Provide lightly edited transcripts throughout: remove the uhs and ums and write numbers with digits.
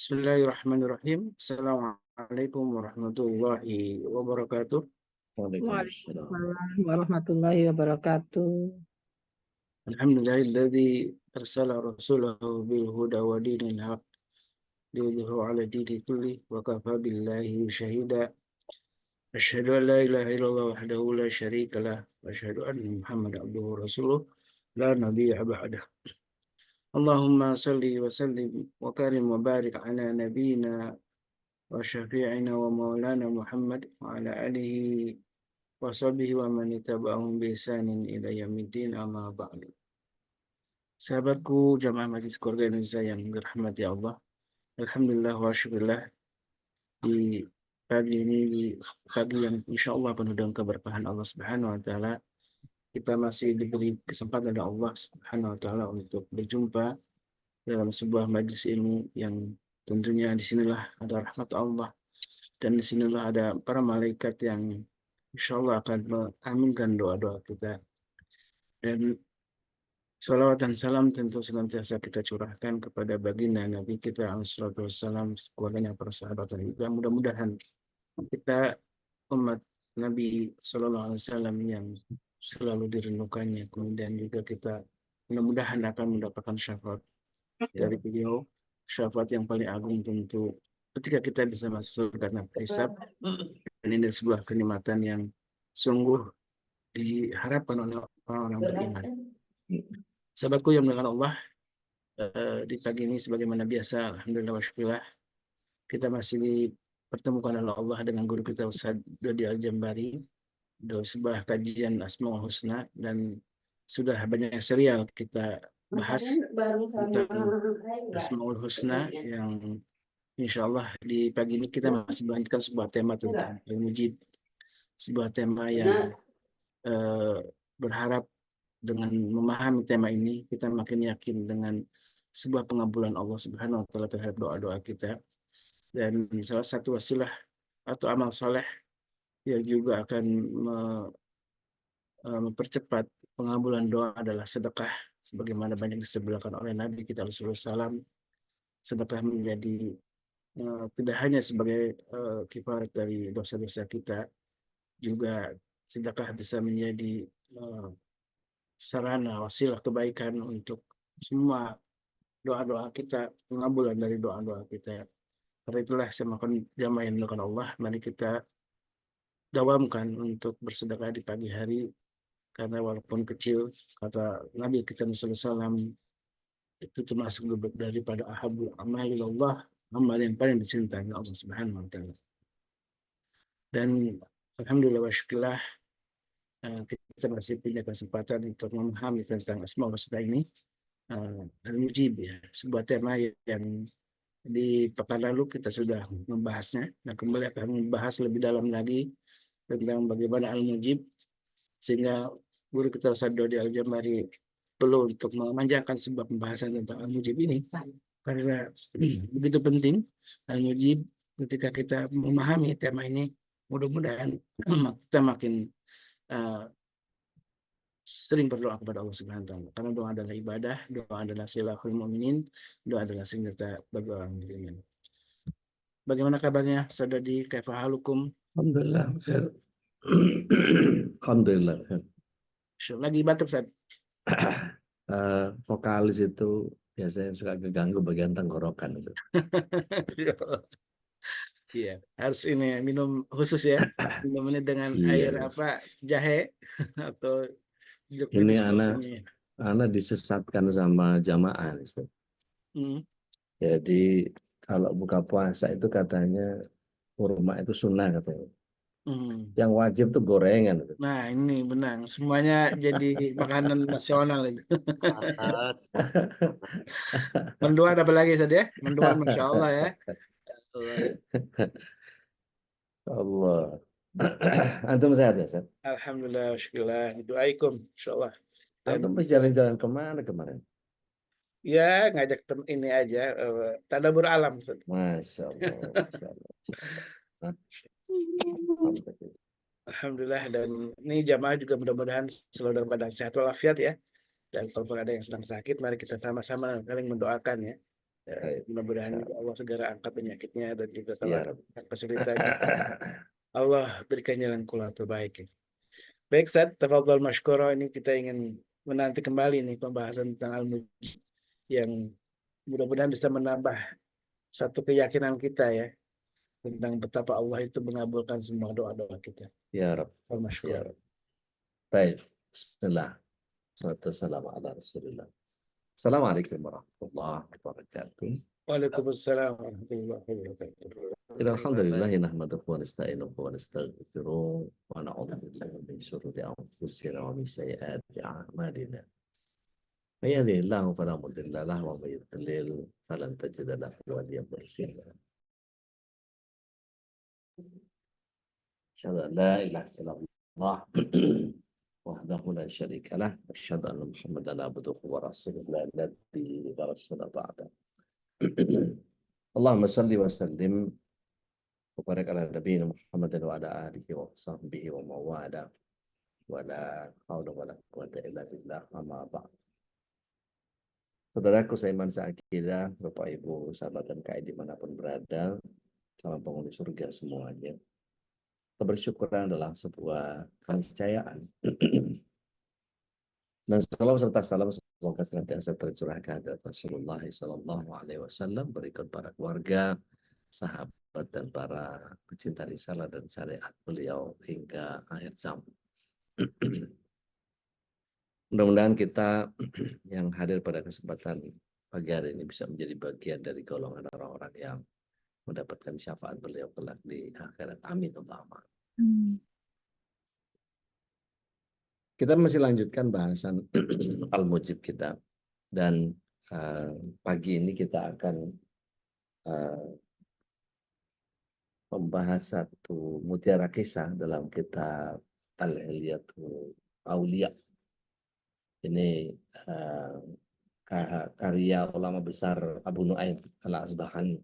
Bismillahirrahmanirrahim. Assalamualaikum warahmatullahi wabarakatuh. Waalaikumsalam. Waalaikumsalam warahmatullahi wabarakatuh. Alhamdulillahilladzi arsala rasulahu bil huda wa dinil haq liyudhhirahu 'ala dini kulli wa kafa billahi shahida. Asyhadu an la ilaha illallah wahdahu la syarika lah wa asyhadu anna Muhammadan abduhu wa rasuluh la nabiyya ba'dah. Allahumma salli wa sallim wa karim wa barik ala nabiyyina wa syafi'ina wa maulana Muhammad wa ala alihi wa sahbihi wa man ittaba'ahum bi ihsanin ila yaumiddin, amma ba'du. Sahabatku jamaah Majelis Keluarga Indonesia yang dirahmati Allah, alhamdulillah wa syukurillah, di pagi ini, di pagi yang insya Allah penuh dengan keberkahan Allah Subhanahu wa taala, kita masih diberi kesempatan oleh Allah Subhanahu wa taala untuk berjumpa dalam sebuah majelis ilmu yang tentunya disinilah ada rahmat Allah, dan disinilah ada para malaikat yang insya Allah akan mengaminkan doa-doa kita. Dan salawat dan salam tentu senantiasa kita curahkan kepada baginda Nabi kita alaihissalatu wassalam, keluarganya, para sahabat dan juga mudah-mudahan kita umat Nabi Sallallahu Alaihi Wasallam yang selalu dirindukannya, kemudian juga kita mudah-mudahan akan mendapatkan syafaat dari beliau, syafaat yang paling agung tentu ketika kita bisa masuk surga tanpa hisab. Dan ini sebuah kenikmatan yang sungguh diharapkan oleh orang-orang beriman. Sahabatku yang dimuliakan Allah, di pagi ini sebagaimana biasa, alhamdulillah wa syukurillah, kita masih dipertemukan oleh Allah dengan guru kita Ustaz Dodi Al-Jambari dalam sebuah kajian Asmaul Husna, dan sudah banyak serial kita bahas tentang Asmaul Husna, yang insya Allah di pagi ini kita masih melanjutkan sebuah tema tentang Al-Mujib, sebuah tema yang berharap dengan memahami tema ini kita makin yakin dengan sebuah pengabulan Allah Subhanahu wa taala terhadap doa-doa kita. Dan salah satu wasilah atau amal soleh yang juga akan mempercepat pengabulan doa adalah sedekah, sebagaimana banyak disebutkan oleh Nabi kita Rasulullah SAW. Sedekah menjadi tidak hanya sebagai kifarat dari dosa-dosa kita, juga sedekah bisa menjadi sarana wasilah kebaikan untuk semua doa-doa kita, pengabulan dari doa-doa kita. Karena itulah semakin jamaah yang dilakukan Allah, mari kita dawamkan untuk bersedekah di pagi hari, karena walaupun kecil, kata Nabi kita SAW, itu termasuk daripada ahabul amal ilallah, amal yang paling dicintai oleh Allah Subhanahu wa taala. Dan alhamdulillah wa syukurillah, kita masih punya kesempatan untuk memahami tentang Asmaul Husna ini, Al-Mujib, ya, sebuah tema yang di pekan lalu kita sudah membahasnya, dan kembali akan membahas lebih dalam lagi tentang bagaimana Al-Mujib, sehingga guru kita Ustaz Dodi Al-Jambari perlu untuk memanjangkan sebuah pembahasan tentang Al-Mujib ini, karena begitu penting Al-Mujib. Ketika kita memahami tema ini, mudah-mudahan kita makin sering berdoa kepada Allah Subhanahu wa taala, karena doa adalah ibadah, doa adalah silahul mu'minin, doa adalah senjata bagi orang beriman. Bagaimana kabarnya Saudari, kaifa halukum? Alhamdulillah. Alhamdulillah. Lagi batuk, Ustaz? Vokalis itu biasanya suka keganggu bagian tenggorokan itu. Iya, harus ini minum khusus ya. Minum ini dengan air Iya. apa? Jahe atau jeruk Ini nipis. anak disesatkan sama jamaah. Jadi kalau buka puasa itu katanya kurma itu sunnah katanya. Yang wajib tuh gorengan. Nah ini benar, semuanya jadi makanan nasional itu. Mendoan apa lagi tadi ya? Mendoan, Masya Allah ya. Allah. Antum sehat ya, Ustaz? Alhamdulillah, syukurlah. Doaikum, Insya Allah. Antum jalan-jalan kemana kemarin? Ya, ngajak ini aja, tadabbur alam, Ustaz. Masya Allah, Masya Allah. Alhamdulillah, dan ini jamaah juga mudah-mudahan selalu dalam keadaan sehat walafiat ya. Dan kalau ada yang sedang sakit, mari kita sama-sama saling mendoakan ya. Mudah-mudahan juga Allah segera angkat penyakitnya dan juga kalau Ya ada Rabbi. kesulitannya Allah berikan jalan keluar terbaik. Baik, Ustaz, tafadhol masykura. Ini kita ingin menanti kembali nih pembahasan tentang al-mujib yang mudah-mudahan bisa menambah satu keyakinan kita ya tentang betapa Allah itu mengabulkan semua doa-doa kita. Ya Rabbi. Ya Masykur. Rabbi. Baik. Bismillah. Assalamualaikum ala Rasulillah. Assalamualaikum warahmatullahi wabarakatuh. Waalaikumsalam warahmatullahi wabarakatuh. Alhamdulillah nahmaduhu wa nasta'inuhu wa nastaghfiruh wa na'udzu billahi min syururi anfusina wa min sayyiati a'malina. May yahdihillahu fala mudilla lahu wa may yudlil falan tajida lahu waliyyan mursyida. Asyhadu an la ilaha illallah wahdahu la syarika lah wa asyhadu anna Muhammadan abduhu wa rasuluhu la nabiyya wa rasula ba'da. Allahumma shalli wa sallim wa barik ala nabiyina Muhammadin wa ala alihi wa sahbihi wa mawala wa la haula wa la quwwata illa billah amma ba'd. Saudaraku seiman seakidah, Bapak Ibu, sahabat MKI dimanapun berada, salam penghuni surga semuanya. Kebersyukuran adalah sebuah keniscayaan. Dan salam serta salam semoga senantiasa tercurah ke hadirat Rasulullah SAW, berikut para keluarga, sahabat dan para pecinta risalah dan syariat beliau hingga akhir zaman. Mudah-mudahan kita yang hadir pada kesempatan pagi hari ini bisa menjadi bagian dari golongan orang-orang yang mendapatkan syafaat beliau kelak di akhirat. Amin. Kita masih lanjutkan bahasan Al-Mujib kita, dan pagi ini kita akan membahas satu mutiara kisah dalam kitab Al-Hilyatul Auliya. Ini karya ulama besar Abu Nu'aim Al-Asbahani.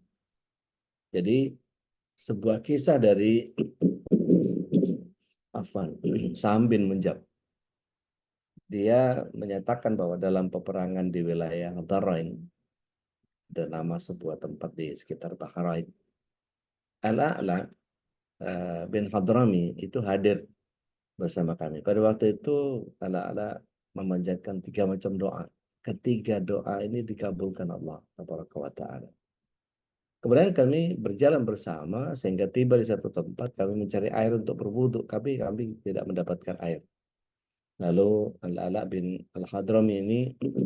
Jadi sebuah kisah dari Sa'am bin Munjab. Dia menyatakan bahwa dalam peperangan di wilayah Dharain, ada nama sebuah tempat di sekitar Bahrain, Al-A'la bin Hadrami itu hadir bersama kami. Pada waktu itu Al-A'la memanjatkan 3 macam doa. Ketiga doa ini dikabulkan Allah Taala. Kemudian kami berjalan bersama sehingga tiba di satu tempat, kami mencari air untuk berwudu, kami tidak mendapatkan air. Lalu Al-Ala bin Al-Hadrami ini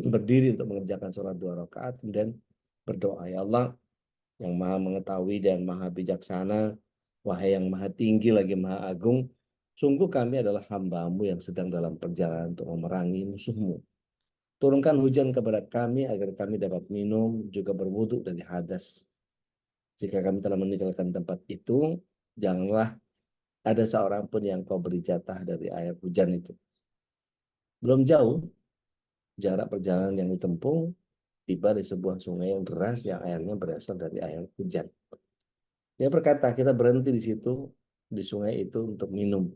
berdiri untuk mengerjakan sholat 2 rakaat, kemudian berdoa, ya Allah yang maha mengetahui dan maha bijaksana, wahai yang maha tinggi lagi maha agung, sungguh kami adalah hamba-Mu yang sedang dalam perjalanan untuk memerangi musuh-Mu. Turunkan hujan kepada kami agar kami dapat minum, juga berwudu dari hadas. Jika kami telah meninggalkan tempat itu, janganlah ada seorang pun yang Kau beri jatah dari air hujan itu. Belum jauh jarak perjalanan yang ditempuh, tiba di sebuah sungai yang deras yang airnya berasal dari air hujan. Dia berkata, kita berhenti di situ, di sungai itu untuk minum.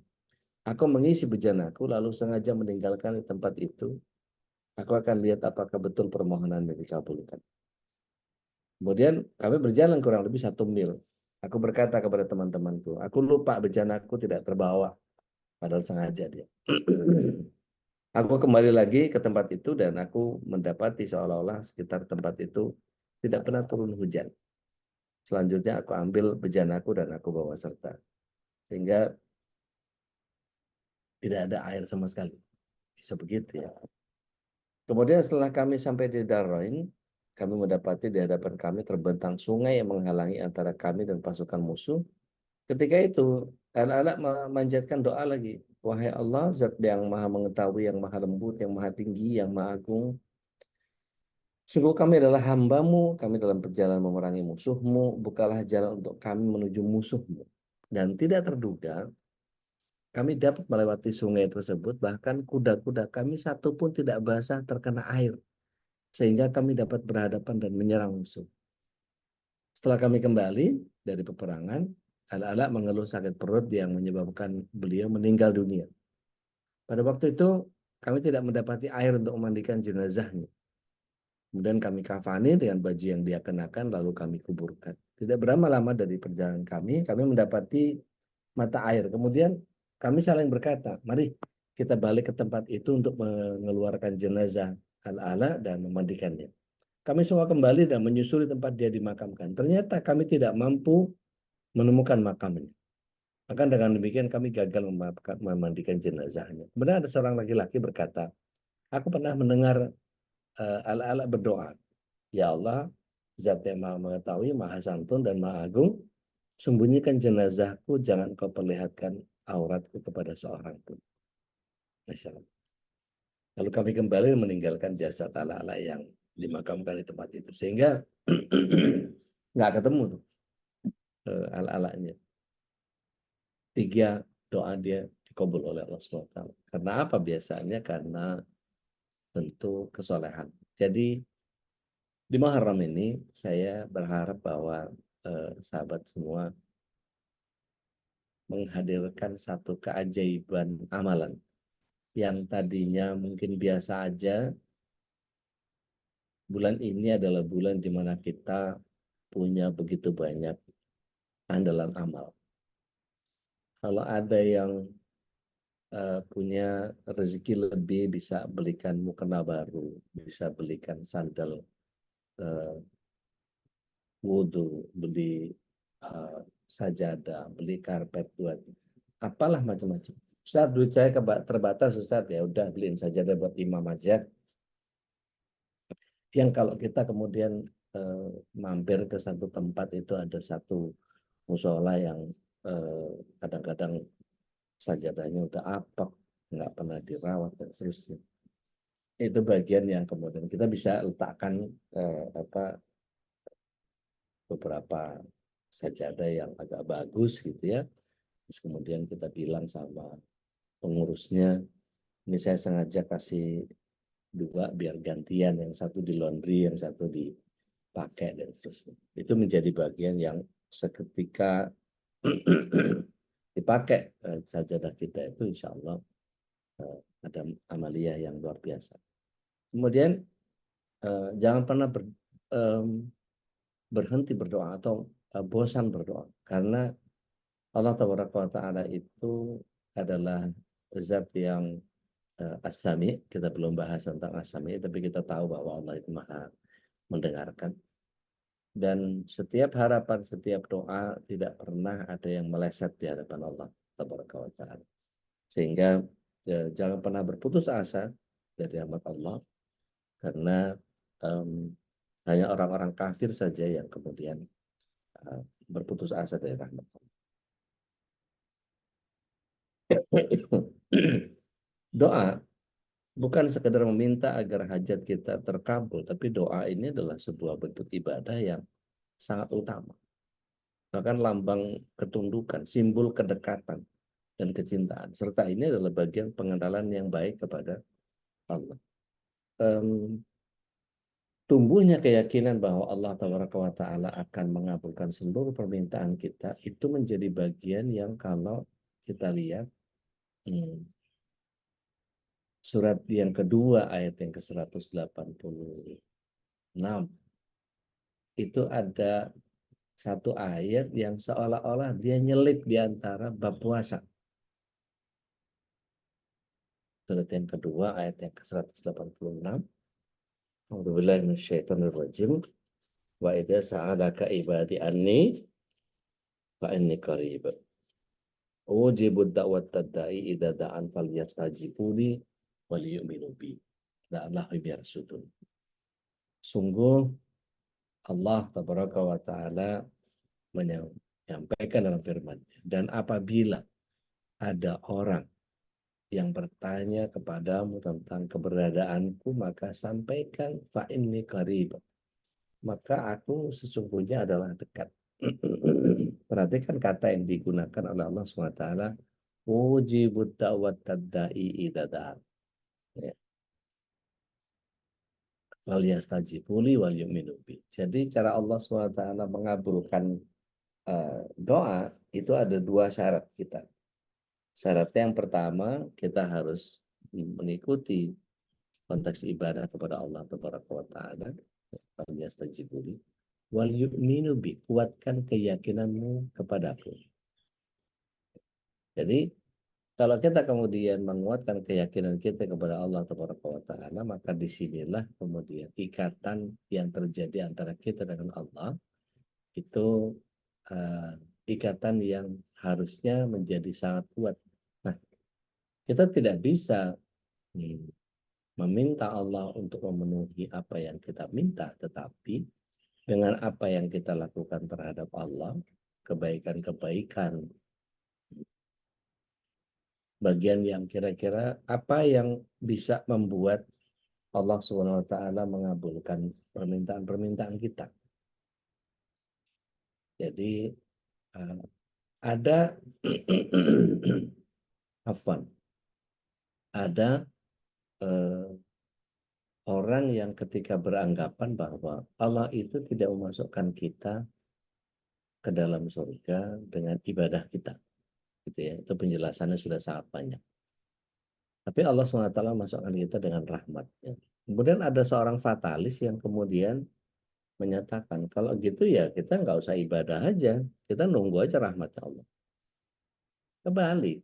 Aku mengisi bejanaku lalu sengaja meninggalkan tempat itu. Aku akan lihat apakah betul permohonan yang dikabulkan. Kemudian kami berjalan kurang lebih 1 mil. Aku berkata kepada teman-temanku, aku lupa bejanaku tidak terbawa. Padahal sengaja dia. Aku kembali lagi ke tempat itu dan aku mendapati seolah-olah sekitar tempat itu tidak pernah turun hujan. Selanjutnya aku ambil bejanaku dan aku bawa serta. Sehingga tidak ada air sama sekali. Bisa begitu ya. Kemudian setelah kami sampai di Dharain, kami mendapati di hadapan kami terbentang sungai yang menghalangi antara kami dan pasukan musuh. Ketika itu, Al-Ala memanjatkan doa lagi. Wahai Allah, Zat yang maha mengetahui, yang maha lembut, yang maha tinggi, yang maha agung. Sungguh kami adalah hamba-Mu, kami dalam perjalanan memerangi musuh-Mu. Bukalah jalan untuk kami menuju musuh-Mu. Dan tidak terduga, kami dapat melewati sungai tersebut, bahkan kuda-kuda kami satu pun tidak basah terkena air. Sehingga kami dapat berhadapan dan menyerang musuh. Setelah kami kembali dari peperangan, Al-Ala mengeluh sakit perut yang menyebabkan beliau meninggal dunia. Pada waktu itu, kami tidak mendapati air untuk memandikan jenazahnya. Kemudian kami kafani dengan baju yang dia kenakan, lalu kami kuburkan. Tidak berapa lama dari perjalanan kami mendapati mata air. Kemudian kami saling berkata, mari kita balik ke tempat itu untuk mengeluarkan jenazah Al-Ala dan memandikannya. Kami semua kembali dan menyusuri tempat dia dimakamkan. Ternyata kami tidak mampu menemukan makamnya. Maka dengan demikian kami gagal memandikan jenazahnya. Kemudian ada seorang laki-laki berkata, aku pernah mendengar Al-Ala berdoa, ya Allah, Zat yang Maha Mengetahui, Maha Santun dan Maha Agung, sembunyikan jenazahku, jangan kau perlihatkan auratku kepada seorang pun. Masya Allah. Lalu kami kembali meninggalkan jasad Al-Ala yang dimakamkan di tempat itu, sehingga nggak ketemu tuh Al-Alanya. 3 doa dia dikabul oleh Allah SWT. Karena apa biasanya? Karena tentu kesolehan. Jadi di Muharram ini saya berharap bahwa sahabat semua menghadirkan satu keajaiban amalan yang tadinya mungkin biasa aja. Bulan ini adalah bulan di mana kita punya begitu banyak andalan amal. Kalau ada yang punya rezeki lebih, bisa belikan mukena baru, bisa belikan sandal wudhu, beli sajadah, beli karpet buat apalah macam-macam. Ustaz, duit saya terbatas Ustaz, ya udah beliin sajadah buat imam aja. Yang kalau kita kemudian mampir ke satu tempat, itu ada satu musola yang kadang-kadang sajadahnya udah apek, nggak pernah dirawat dan seterusnya. Itu bagian yang kemudian kita bisa letakkan beberapa sajadah yang agak bagus gitu ya. Terus kemudian kita bilang sama pengurusnya, ini saya sengaja kasih 2 biar gantian, yang satu di laundry, yang satu dipakai dan seterusnya. Itu menjadi bagian yang seketika dipakai sajadah kita itu, insya Allah ada amaliyah yang luar biasa. Kemudian jangan pernah berhenti berdoa atau bosan berdoa, karena Allah Ta'ala itu adalah zat yang As-Sami. Kita belum bahas tentang As-Sami, tapi kita tahu bahwa Allah itu Maha mendengarkan. Dan setiap harapan, setiap doa tidak pernah ada yang meleset di hadapan Allah Ta'ala. Sehingga jangan pernah berputus asa dari rahmat Allah, karena hanya orang-orang kafir saja yang kemudian berputus asa dari rahmat Allah. Doa bukan sekedar meminta agar hajat kita terkabul, tapi doa ini adalah sebuah bentuk ibadah yang sangat utama. Bahkan lambang ketundukan, simbol kedekatan dan kecintaan. Serta ini adalah bagian pengenalan yang baik kepada Allah. Tumbuhnya keyakinan bahwa Allah Ta'ala akan mengabulkan seluruh permintaan kita, itu menjadi bagian yang kalau kita lihat surat yang kedua ayat yang ke-186 itu ada satu ayat yang seolah-olah dia nyelip di antara bab puasa. Surat yang kedua ayat yang ke-186. A'udzubillahi minasyaitonirrajim. Wa idza sa'alaka ibadi anni fa inni qarib. Ujibud da'wat tadda'i idza da'an falyastajibuli wal yu'minu bi. La'allahum yarsudun. Sungguh Allah Tabaraka wa Ta'ala menyampaikan dalam firman, dan apabila ada orang yang bertanya kepadamu tentang keberadaanku, maka sampaikan fa inni qarib, maka aku sesungguhnya adalah dekat. Perhatikan kata yang digunakan oleh Allah SWT, ujibud da'wat tadda'i idza da'an. Wal yastajibuli wal yu'minu bi. Jadi cara Allah SWT mengabulkan doa itu ada 2 syarat kita. Syaratnya yang pertama, kita harus mengikuti konteks ibadah kepada Allah Taala, falyastajibuli wal yu'minu bi, kuatkan keyakinanmu kepadaku. Jadi kalau kita kemudian menguatkan keyakinan kita kepada Allah Taala, maka disinilah kemudian ikatan yang terjadi antara kita dengan Allah itu ikatan yang harusnya menjadi sangat kuat. Nah, kita tidak bisa meminta Allah untuk memenuhi apa yang kita minta, tetapi dengan apa yang kita lakukan terhadap Allah, kebaikan-kebaikan, bagian yang kira-kira apa yang bisa membuat Allah SWT mengabulkan permintaan-permintaan kita. Jadi ada ada orang yang ketika beranggapan bahwa Allah itu tidak memasukkan kita ke dalam surga dengan ibadah kita, gitu ya. Itu penjelasannya sudah sangat banyak. Tapi Allah SWT masukkan kita dengan rahmatnya. Kemudian ada seorang fatalis yang kemudian menyatakan, kalau gitu ya kita nggak usah ibadah aja, kita nunggu aja rahmatnya Allah. Kembali,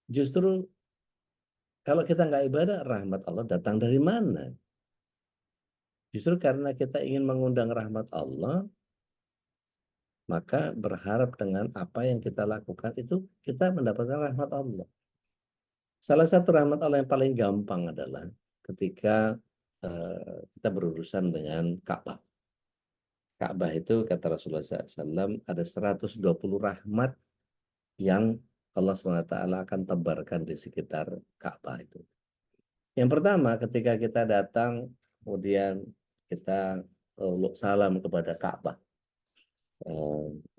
justru kalau kita nggak ibadah, rahmat Allah datang dari mana? Justru karena kita ingin mengundang rahmat Allah, maka berharap dengan apa yang kita lakukan itu kita mendapatkan rahmat Allah. Salah satu rahmat Allah yang paling gampang adalah ketika kita berurusan dengan Ka'bah. Ka'bah itu kata Rasulullah SAW ada 120 rahmat yang Allah SWT akan tebarkan di sekitar Ka'bah itu. Yang pertama, ketika kita datang, kemudian kita salam kepada Ka'bah.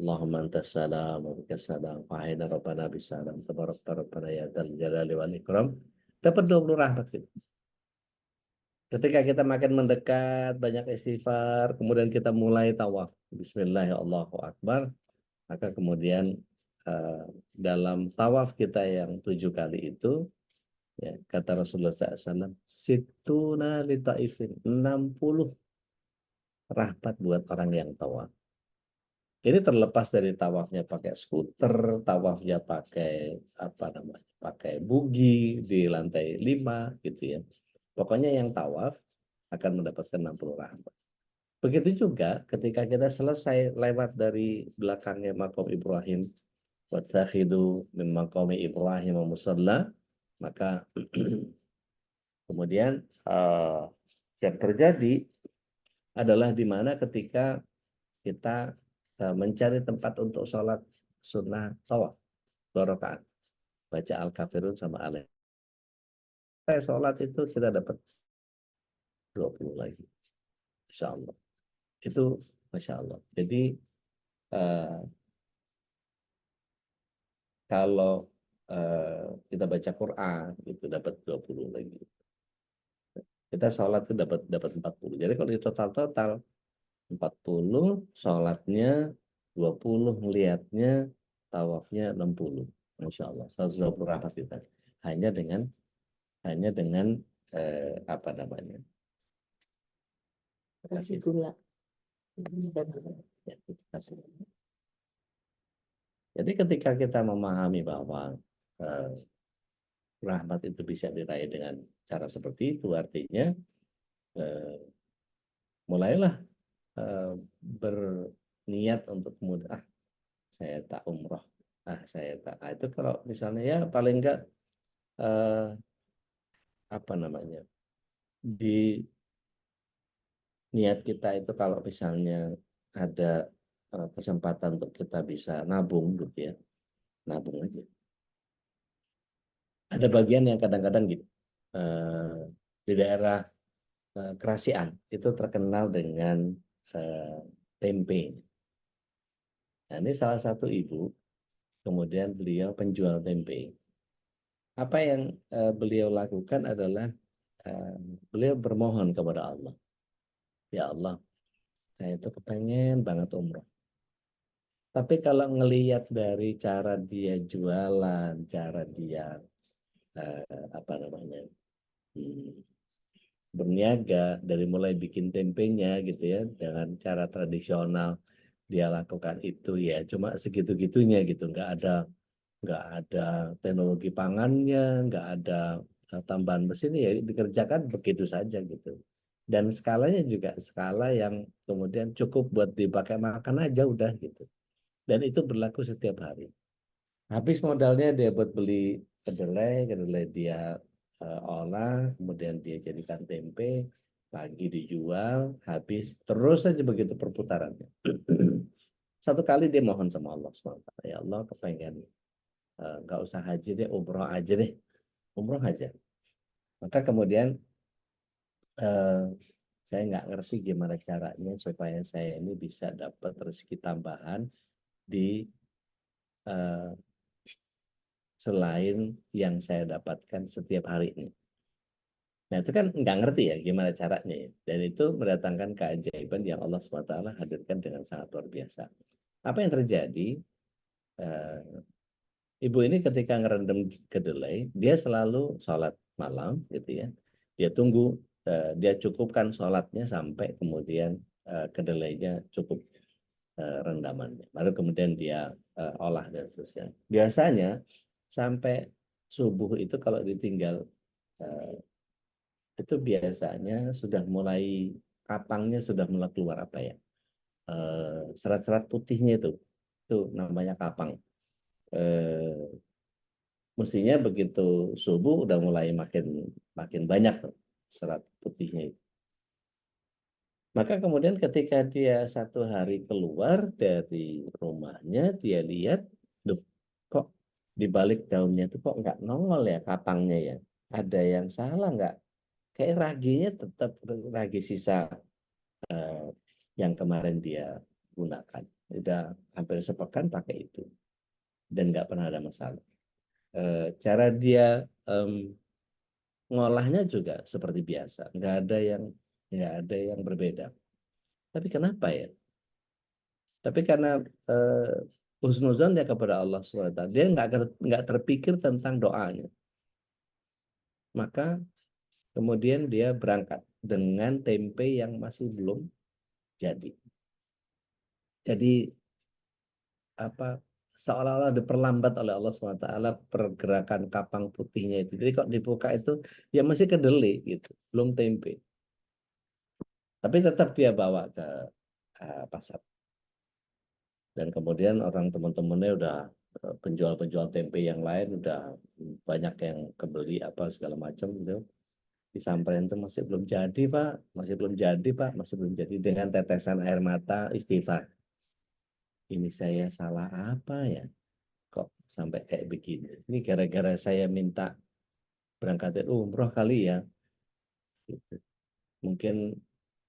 Allahumma antas salam wa bikas salam wa hayna rabbana bisalam tabarakta rabbana ya dzal jalali wal ikram. Dapat 20 rahmat gitu. Ketika kita makin mendekat, banyak istighfar, kemudian kita mulai tawaf. Bismillahirrahmanirrahim. Maka kemudian dalam tawaf kita yang 7 kali itu, ya, kata Rasulullah SAW, situna li ta'ifin, 60 rahmat buat orang yang tawaf. Ini terlepas dari tawafnya pakai skuter, tawafnya pakai pakai bugi di lantai 5 gitu ya. Pokoknya yang tawaf akan mendapatkan 60 rahmat. Begitu juga ketika kita selesai lewat dari belakangnya maqam Ibrahim, wattakhidu min maqami Ibrahim musalla, maka kemudian yang terjadi adalah di mana ketika kita mencari tempat untuk sholat sunnah tawaf 2 rakaat, baca Al-Kafirun sama Al. Saya sholat itu kita dapat 20 lagi, insya Allah. Itu masya Allah. Jadi kalau kita baca Quran itu dapat 20 lagi. Kita sholat itu dapat 40. Jadi kalau di total 40, sholatnya 20, melihatnya, tawafnya 60. Masya Allah, 120 rahmat kita. Hanya dengan apa namanya? Kasih gula. Ya, jadi ketika kita memahami bahwa rahmat itu bisa diraih dengan cara seperti itu, artinya mulailah berniat untuk kemudian saya tak umroh, saya tak itu kalau misalnya ya paling enggak apa namanya di niat kita itu kalau misalnya ada kesempatan untuk kita bisa nabung gitu ya, nabung aja. Ada bagian yang kadang-kadang gitu di daerah Kerasian itu terkenal dengan tempe. Nah, ini salah satu ibu, kemudian beliau penjual tempe. Apa yang beliau lakukan adalah beliau bermohon kepada Allah. Ya Allah, saya itu kepengen banget umroh. Tapi kalau ngelihat dari cara dia jualan, cara dia apa namanya berniaga, dari mulai bikin tempenya gitu ya, dengan cara tradisional dia lakukan itu ya cuma segitu-gitunya gitu, nggak ada teknologi pangannya, nggak ada tambahan mesin, ya dikerjakan begitu saja gitu. Dan skalanya juga skala yang kemudian cukup buat dipakai makan aja udah gitu. Dan itu berlaku setiap hari. Habis modalnya dia buat beli kedelai dia olah, kemudian dia jadikan tempe, pagi dijual, habis terus saja begitu perputarannya. Satu kali dia mohon sama Allah SWT, ya Allah kepengen nggak usah haji deh, umroh aja deh, umroh aja. Maka kemudian eh, saya nggak ngerti gimana caranya supaya saya ini bisa dapat rezeki tambahan di eh, selain yang saya dapatkan setiap hari ini. Nah itu kan nggak ngerti ya gimana caranya ya. Dan itu mendatangkan keajaiban yang Allah SWT hadirkan dengan sangat luar biasa. Apa yang terjadi? Eh, Ibu ini ketika ngerendam kedelai, dia selalu sholat malam gitu ya. Dia tunggu, dia cukupkan sholatnya sampai kemudian kedelainya cukup rendamannya. Baru kemudian dia olah dan seterusnya. Biasanya sampai subuh itu kalau ditinggal eh, itu biasanya sudah mulai kapangnya sudah mulai keluar apa ya, serat-serat putihnya itu namanya kapang. Eh, Mestinya begitu subuh udah mulai makin makin banyak tuh serat putihnya itu. Maka kemudian ketika dia satu hari keluar dari rumahnya, dia lihat, duh, kok di balik daunnya itu kok nggak nongol ya kapangnya ya? Ada yang salah nggak? Kayak raginya tetap ragi sisa eh, yang kemarin dia gunakan. Udah hampir sepekan pakai itu dan nggak pernah ada masalah. Cara dia ngolahnya juga seperti biasa, nggak ada yang berbeda. Tapi kenapa ya? Tapi karena eh, husnuzon ya kepada Allah SWT, dia nggak terpikir tentang doanya. Maka kemudian dia berangkat dengan tempe yang masih belum jadi. Jadi apa, seolah-olah diperlambat oleh Allah SWT pergerakan kapang putihnya itu. Jadi kok dibuka itu ya masih kedelai gitu, belum tempe. Tapi tetap dia bawa ke pasar. Dan kemudian orang teman-temannya udah penjual-penjual tempe yang lain udah banyak yang kebeli apa segala macam gitu. Disamperin itu masih belum jadi Pak, masih belum jadi Pak, masih belum jadi, dengan tetesan air mata istighfar. Ini saya salah apa ya? Kok sampai kayak begini? Ini gara-gara saya minta berangkatin umroh kali ya. Gitu. Mungkin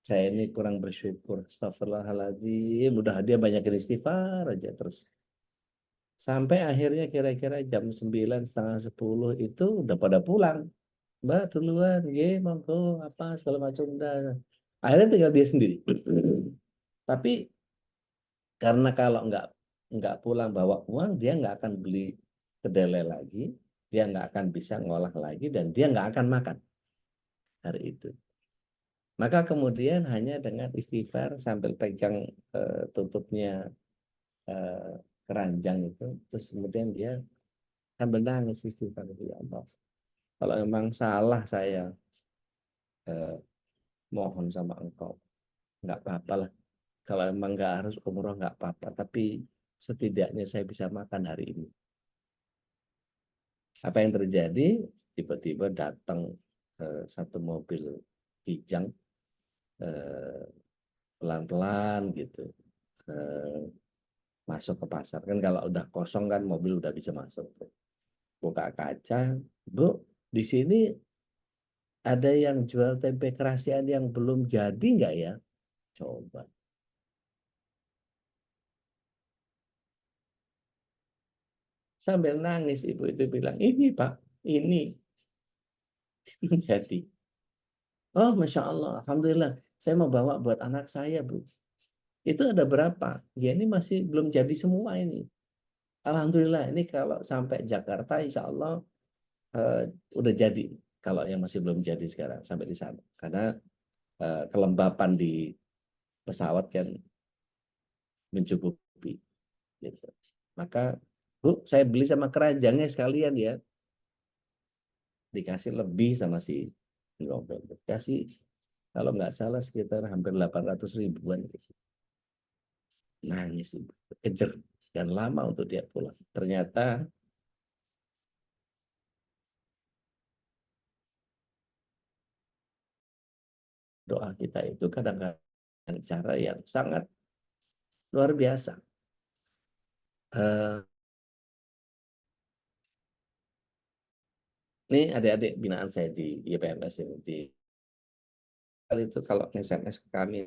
saya ini kurang bersyukur. Astagfirullahaladzim. Udah dia banyakin istighfar aja terus. Sampai akhirnya kira-kira jam 9 setengah 10 itu udah pada pulang. Mbak duluan, ye monggo apa segala macam udah. Akhirnya tinggal dia sendiri. Tapi karena kalau nggak pulang bawa uang, dia nggak akan beli kedelai lagi, dia nggak akan bisa ngolah lagi, dan dia nggak akan makan hari itu. Maka kemudian hanya dengan istighfar sambil pegang tutupnya eh, keranjang itu, terus kemudian dia sambil nangis istighfar itu, ya Allah. Kalau memang salah saya, eh, mohon sama engkau, nggak apa-apa lah. Kalau emang nggak harus umroh nggak apa-apa, tapi setidaknya saya bisa makan hari ini. Apa yang terjadi? Tiba-tiba datang satu mobil Kijang eh, pelan-pelan gitu, eh, masuk ke pasar. Kan kalau udah kosong kan mobil udah bisa masuk. Buka kaca, Bu, di sini ada yang jual tempe kerasian yang belum jadi nggak ya? Coba. Sambil nangis ibu itu bilang, ini Pak, ini belum jadi. Oh, Masya Allah, Alhamdulillah. Saya mau bawa buat anak saya, Bu. Itu ada berapa? Ya ini masih belum jadi semua ini. Alhamdulillah, ini kalau sampai Jakarta, insya Allah udah jadi. kalau yang masih belum jadi sekarang sampai di sana. Karena kelembapan di pesawat kan mencukupi. Gitu. Maka, Bu, saya beli sama keranjangnya sekalian ya. Dikasih lebih sama si Nobel. Dikasih, kalau nggak salah sekitar hampir 800 ribuan. Gitu. Nangis, kejer. Dan lama untuk dia pulang. Ternyata doa kita itu kadang-kadang cara yang sangat luar biasa. Ini adik-adik binaan saya di YPMS ini. Kali itu kalau SMS ke kami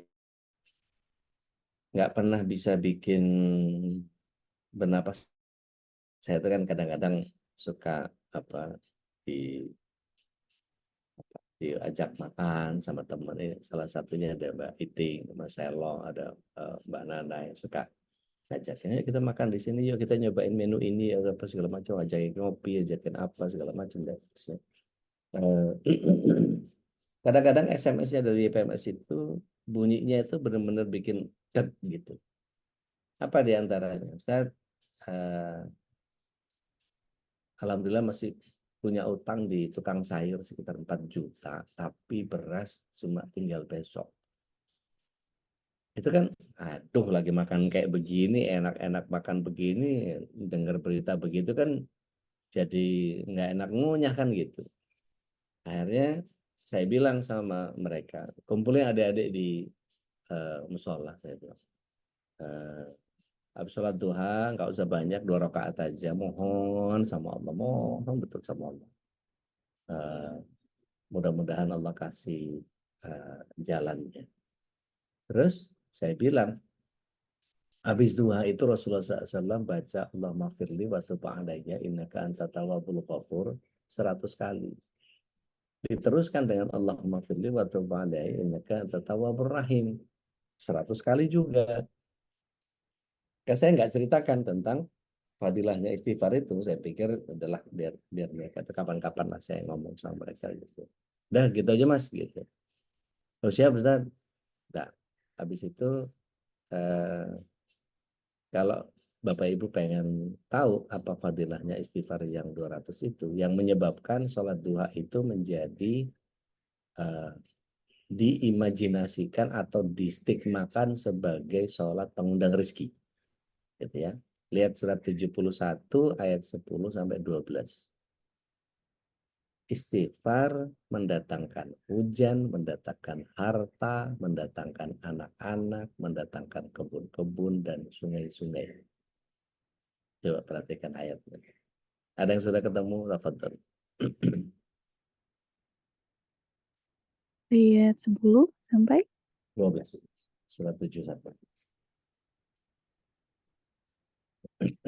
nggak pernah bisa bikin bernapas. Saya itu kan kadang-kadang suka apa di diajak makan sama teman ini, salah satunya ada Mbak Iting, Mas Selo, ada Mbak Nana yang suka ngajakin, kita makan di sini yuk, kita nyobain menu ini apa segala macam, ajakin ngopi, ajakin apa segala macam dan seterusnya. Kadang-kadang SMS-nya dari PMS itu bunyinya itu benar-benar bikin deg gitu. Apa di antaranya? Ustaz, alhamdulillah masih punya utang di tukang sayur sekitar 4 juta, tapi beras cuma tinggal besok. Itu kan, aduh lagi makan kayak begini, enak-enak makan begini, dengar berita begitu kan jadi nggak enak ngunyah kan gitu. Akhirnya saya bilang sama mereka, kumpulin adik-adik di musola, saya bilang. Habis sholat duha, nggak usah banyak, 2 rakaat aja, mohon sama Allah, mohon betul sama Allah. Mudah-mudahan Allah kasih jalannya. Terus saya bilang, habis duha itu Rasulullah SAW baca Allahumma firli wa tub alayya innaka anta tawwabul ghafur 100 kali. Diteruskan dengan Allahumma firli wa tub alayya innaka anta tawwabur rahim 100 kali juga. Saya nggak ceritakan tentang fadilahnya istighfar itu, saya pikir adalah biar mereka kapan-kapan lah saya ngomong sama mereka gitu. Udah gitu aja Mas gitu. Oh siap Ustaz. Nah, habis itu kalau Bapak Ibu pengen tahu apa fadilahnya istighfar yang 200 itu, yang menyebabkan sholat duha itu menjadi diimajinasikan atau distigmakan sebagai sholat pengundang rezeki. Gitu ya. Lihat surat 71 ayat 10 sampai 12. Istighfar mendatangkan hujan, mendatangkan harta, mendatangkan anak-anak, mendatangkan kebun-kebun dan sungai-sungai. Coba perhatikan ayatnya. Ada yang sudah ketemu? Tafadhol. Ayat 10 sampai 12. Surat 71.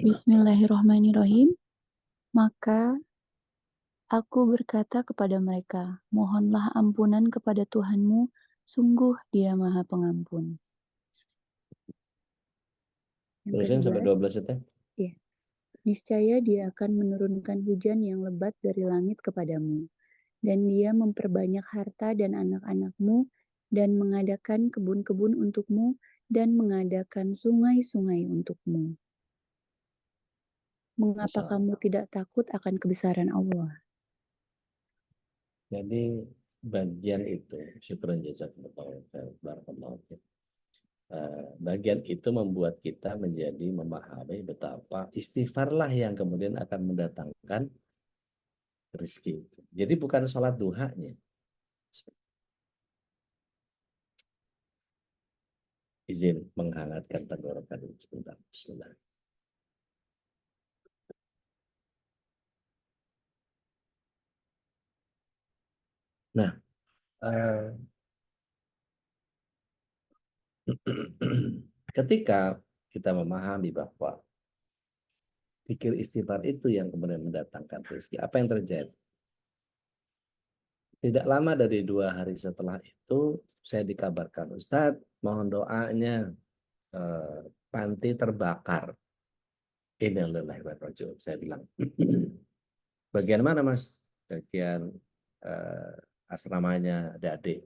Bismillahirrahmanirrahim. Maka aku berkata kepada mereka, mohonlah ampunan kepada Tuhanmu, sungguh Dia Maha Pengampun. Terusin sampai 12 itu. Ya. Niscaya Dia akan menurunkan hujan yang lebat dari langit kepadamu, dan Dia memperbanyak harta dan anak-anakmu, dan mengadakan kebun-kebun untukmu, dan mengadakan sungai-sungai untukmu. Mengapa kamu tidak takut akan kebesaran Allah? Jadi bagian itu, syukran jazakallahu barakallahu. Bagian itu membuat kita menjadi memahami betapa istighfarlah yang kemudian akan mendatangkan rezeki. Jadi bukan sholat duhanya. Izin menghangatkan tenggorokan sebentar. Bismillah. Nah, ketika kita memahami bahwa zikir istighfar itu yang kemudian mendatangkan rezeki, apa yang terjadi? Tidak lama dari 2 hari setelah itu, saya dikabarkan, Ustadz, mohon doanya, panti terbakar. Innalillahi wa inna ilaihi raji'un. Saya bilang, bagian mana Mas? Bagian asramanya adik-adik.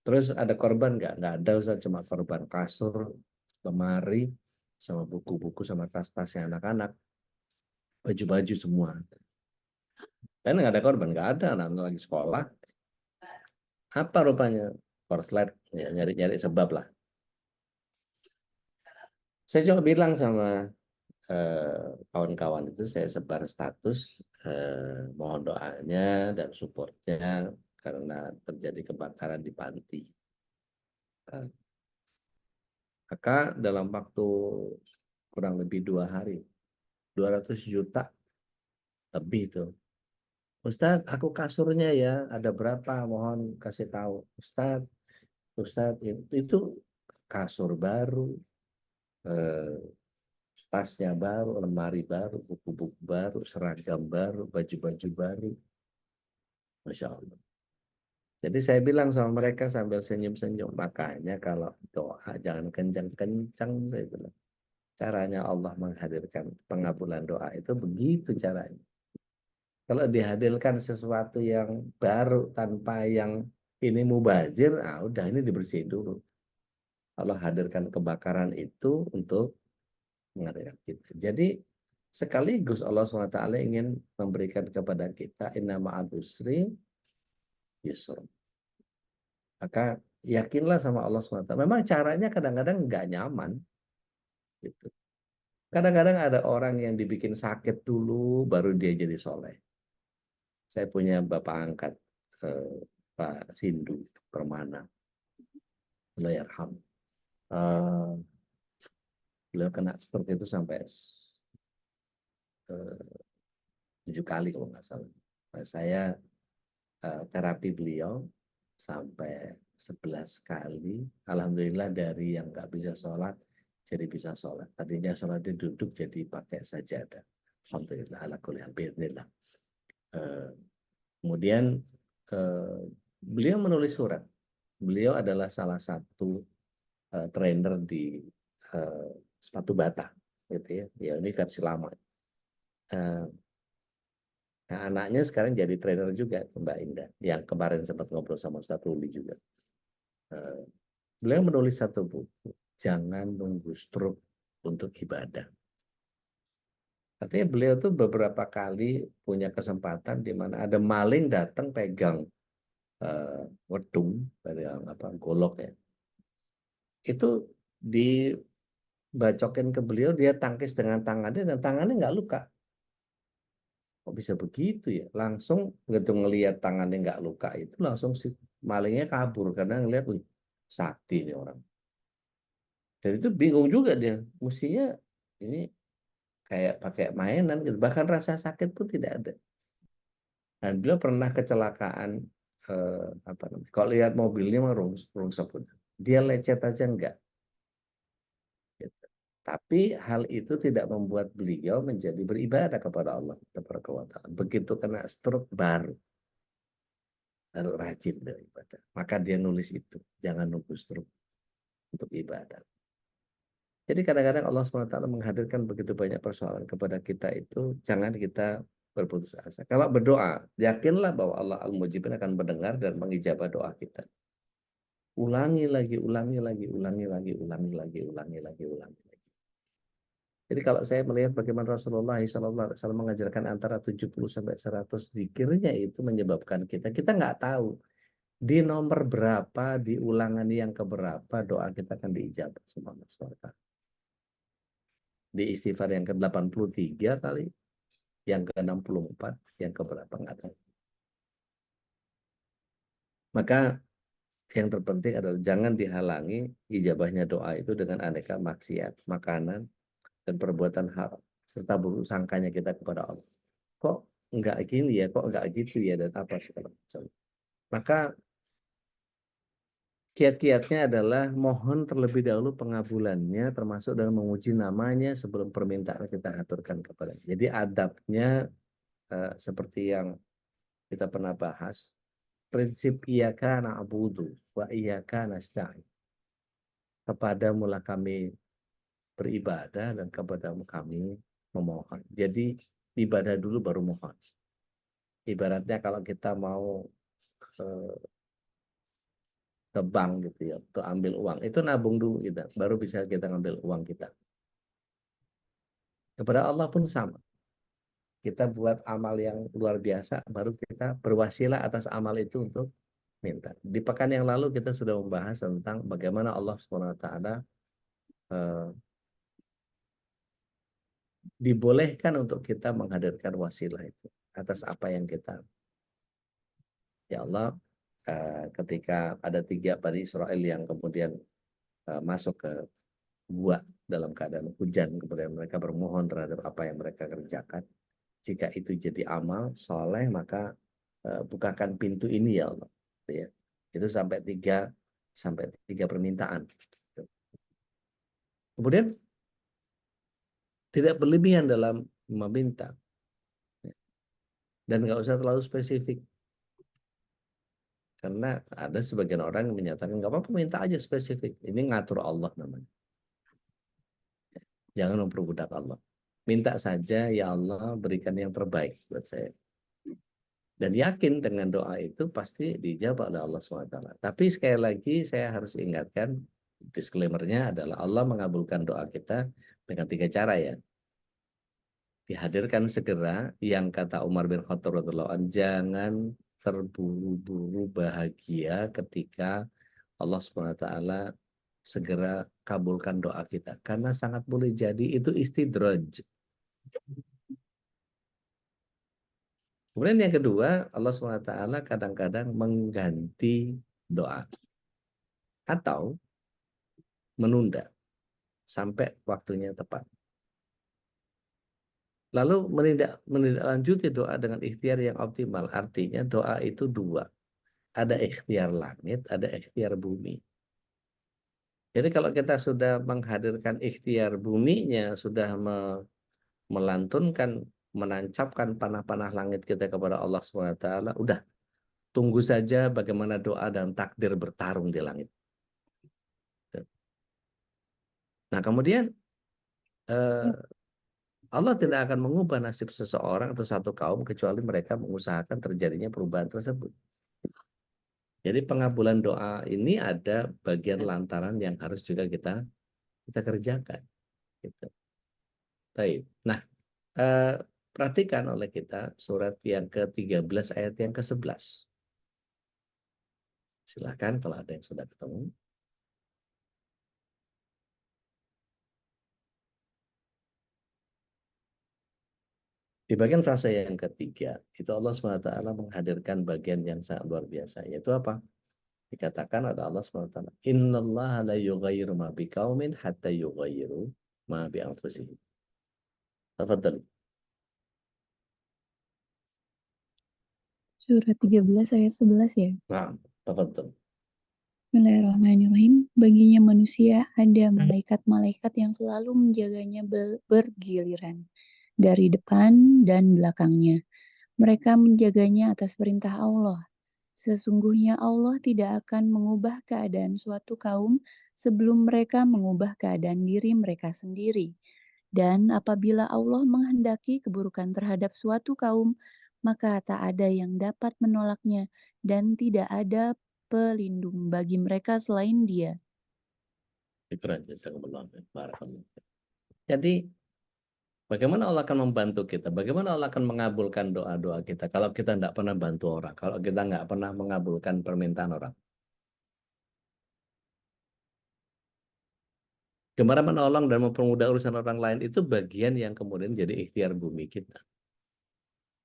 Terus ada korban nggak? Nggak ada Ustaz, cuma korban kasur, lemari, sama buku-buku, sama tas-tasnya anak-anak, baju-baju semua. Dan nggak ada korban, nggak ada, anak lagi sekolah. Apa rupanya? Korslet, ya, nyari-nyari sebab lah. Saya coba bilang sama kawan-kawan itu, saya sebar status, mohon doanya dan supportnya karena terjadi kebakaran di panti. Maka dalam waktu kurang lebih 2 hari, 200 juta lebih itu. Ustadz, aku kasurnya ya, ada berapa? Mohon kasih tahu. Ustadz itu kasur baru, tasnya baru, lemari baru, buku-buku baru, seragam baru, baju-baju baru. Masya Allah. Jadi saya bilang sama mereka sambil senyum-senyum, makanya kalau doa jangan kencang-kencang, saya bilang. Caranya Allah menghadirkan pengabulan doa itu begitu caranya. Kalau dihadirkan sesuatu yang baru tanpa yang ini mubazir, udah ini dibersihin dulu. Allah hadirkan kebakaran itu untuk menghadirkan kita. Jadi sekaligus Allah SWT ingin memberikan kepada kita inna ma'al usri yusra. Maka yakinlah sama Allah SWT. Memang caranya kadang-kadang nggak nyaman. Gitu. Kadang-kadang ada orang yang dibikin sakit dulu, baru dia jadi soleh. Saya punya bapak angkat, Pak Sindu Permana. Allahyarham. Beliau kena seperti itu sampai 7 kali kalau nggak salah. Saya terapi beliau sampai 11 kali. Alhamdulillah dari yang nggak bisa sholat jadi bisa sholat. Tadinya sholatnya duduk jadi pakai sajadah. Alhamdulillah ala kulli hal biidznillah. Kemudian beliau menulis surat. Beliau adalah salah satu trainer di sepatu bata, gitu ya. Ya ini versi lama. Nah, anaknya sekarang jadi trainer juga, Mbak Indah, yang kemarin sempat ngobrol sama Ustaz Ruli juga. Beliau menulis satu buku, jangan nunggu stroke untuk ibadah. Artinya beliau tuh beberapa kali punya kesempatan di mana ada maling datang pegang wedung dari golok ya. Itu dibacokin ke beliau, dia tangkis dengan tangannya dan tangannya nggak luka. Kok bisa begitu ya? Langsung begitu ngelihat tangannya nggak luka itu langsung si malingnya kabur karena ngelihat, wih, sakti nih orang. Dan itu bingung juga dia, mestinya ini kayak pakai mainan gitu. Bahkan rasa sakit pun tidak ada. Dan beliau pernah kecelakaan kalau lihat mobilnya mah rungsep. Dia lecet aja enggak. Gitu. Tapi hal itu tidak membuat beliau menjadi beribadah kepada Allah Taala. Begitu kena stroke baru rajin beribadah. Maka dia nulis itu, jangan nunggu stroke untuk ibadah. Jadi kadang-kadang Allah SWT menghadirkan begitu banyak persoalan kepada kita itu, jangan kita berputus asa. Kalau berdoa, yakinlah bahwa Allah Al-Mujibin akan mendengar dan mengijabah doa kita. Ulangi lagi, ulangi lagi, ulangi lagi, ulangi lagi, ulangi lagi, ulangi lagi. Jadi kalau saya melihat bagaimana Rasulullah SAW mengajarkan antara 70 sampai 100 zikirnya itu menyebabkan kita nggak tahu di nomor berapa, di ulangan yang keberapa doa kita akan diijabah sama Allah SWT. Di istighfar yang ke-83 kali, yang ke-64, yang keberapa nggak tahu. Maka yang terpenting adalah jangan dihalangi ijabahnya doa itu dengan aneka maksiat, makanan, dan perbuatan haram, serta buruk sangkanya kita kepada Allah. Kok nggak gini ya, kok nggak gitu ya, dan apa segala macam. Maka kiat-kiatnya adalah mohon terlebih dahulu pengabulannya, termasuk dalam menguji namanya sebelum permintaan kita aturkan kepadanya. Jadi adabnya seperti yang kita pernah bahas, prinsip iyyaka na'budu wa iyyaka nasta'in. Kepadamu lah kami beribadah dan kepadamu kami memohon. Jadi ibadah dulu baru mohon. ibaratnya kalau kita mau ke bank gitu ya, untuk ambil uang, itu nabung dulu kita, baru bisa kita ngambil uang kita. Kepada Allah pun sama. Kita buat amal yang luar biasa, baru kita berwasilah atas amal itu untuk minta. Di pekan yang lalu kita sudah membahas tentang bagaimana Allah SWT dibolehkan untuk kita menghadirkan wasilah itu atas apa yang kita. Ya Allah, ketika ada 3 Bani Israel yang kemudian masuk ke gua dalam keadaan hujan, kemudian mereka bermohon terhadap apa yang mereka kerjakan. Jika itu jadi amal soleh, maka bukakan pintu ini ya Allah. Ya. Itu sampai tiga permintaan. Kemudian tidak berlebihan dalam meminta. Dan nggak usah terlalu spesifik. Karena ada sebagian orang yang menyatakan, nggak apa-apa minta aja spesifik. Ini ngatur Allah namanya. Jangan memperbudak Allah. Minta saja, ya Allah berikan yang terbaik buat saya. Dan yakin dengan doa itu pasti dijawab oleh Allah SWT. Tapi sekali lagi saya harus ingatkan, disclaimer-nya adalah Allah mengabulkan doa kita dengan 3 cara ya. Dihadirkan segera, yang kata Umar bin Khattab radhiyallahu anhu, jangan terburu-buru bahagia ketika Allah SWT segera kabulkan doa kita. Karena sangat boleh jadi itu istidraj. Kemudian yang kedua, Allah SWT kadang-kadang mengganti doa. Atau menunda sampai waktunya tepat. Lalu menindaklanjuti doa dengan ikhtiar yang optimal. Artinya doa itu 2. Ada ikhtiar langit, ada ikhtiar bumi. Jadi kalau kita sudah menghadirkan ikhtiar buminya, sudah melantunkan, menancapkan panah-panah langit kita kepada Allah SWT, udah tunggu saja bagaimana doa dan takdir bertarung di langit. Nah kemudian Allah tidak akan mengubah nasib seseorang atau satu kaum kecuali mereka mengusahakan terjadinya perubahan tersebut. Jadi pengabulan doa ini ada bagian lantaran yang harus juga kita kerjakan. Gitu. Baik. Nah, perhatikan oleh kita surat yang ke-13 ayat yang ke-11. Silakan kalau ada yang sudah ketemu. Di bagian frase yang ketiga, itu Allah SWT menghadirkan bagian yang sangat luar biasa. Yaitu apa? Dikatakan ada Allah SWT. Innallaha la yughayyiru ma biqaumin hatta yughayyiru ma bi anfusihim. Tafadhal. Surat 13 ayat 11 ya. Nah, tafadhal. Bismillahirrahmanirrahim. Baginya manusia ada malaikat-malaikat yang selalu menjaganya bergiliran dari depan dan belakangnya. Mereka menjaganya atas perintah Allah. Sesungguhnya Allah tidak akan mengubah keadaan suatu kaum sebelum mereka mengubah keadaan diri mereka sendiri. Dan apabila Allah menghendaki keburukan terhadap suatu kaum, maka tak ada yang dapat menolaknya dan tidak ada pelindung bagi mereka selain Dia. Jadi bagaimana Allah akan membantu kita? Bagaimana Allah akan mengabulkan doa-doa kita kalau kita tidak pernah bantu orang, kalau kita nggak pernah mengabulkan permintaan orang? Gimana menolong dan mempermudah urusan orang lain itu bagian yang kemudian jadi ikhtiar bumi kita.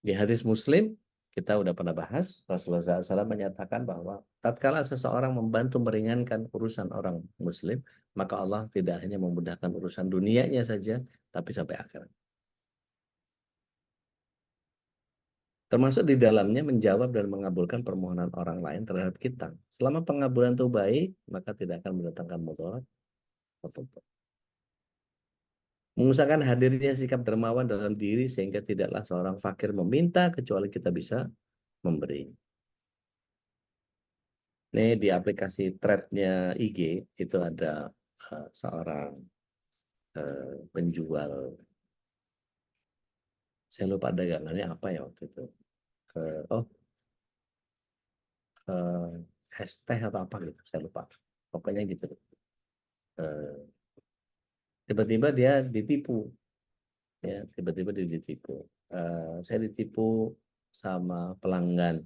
Di hadis Muslim, kita udah pernah bahas, Rasulullah SAW menyatakan bahwa tatkala seseorang membantu meringankan urusan orang Muslim, maka Allah tidak hanya memudahkan urusan dunianya saja, tapi sampai akhirat. Termasuk di dalamnya menjawab dan mengabulkan permohonan orang lain terhadap kita. Selama pengabulan itu baik, maka tidak akan mendatangkan mudarat. Mengusahakan hadirnya sikap dermawan dalam diri sehingga tidaklah seorang fakir meminta kecuali kita bisa memberi. Ini di aplikasi thread-nya IG itu ada seorang penjual, saya lupa dagangannya apa ya waktu itu, oh es teh atau apa gitu, saya lupa. Pokoknya gitu. Eh, Tiba-tiba dia ditipu, ya tiba-tiba dia ditipu. Saya ditipu sama pelanggan.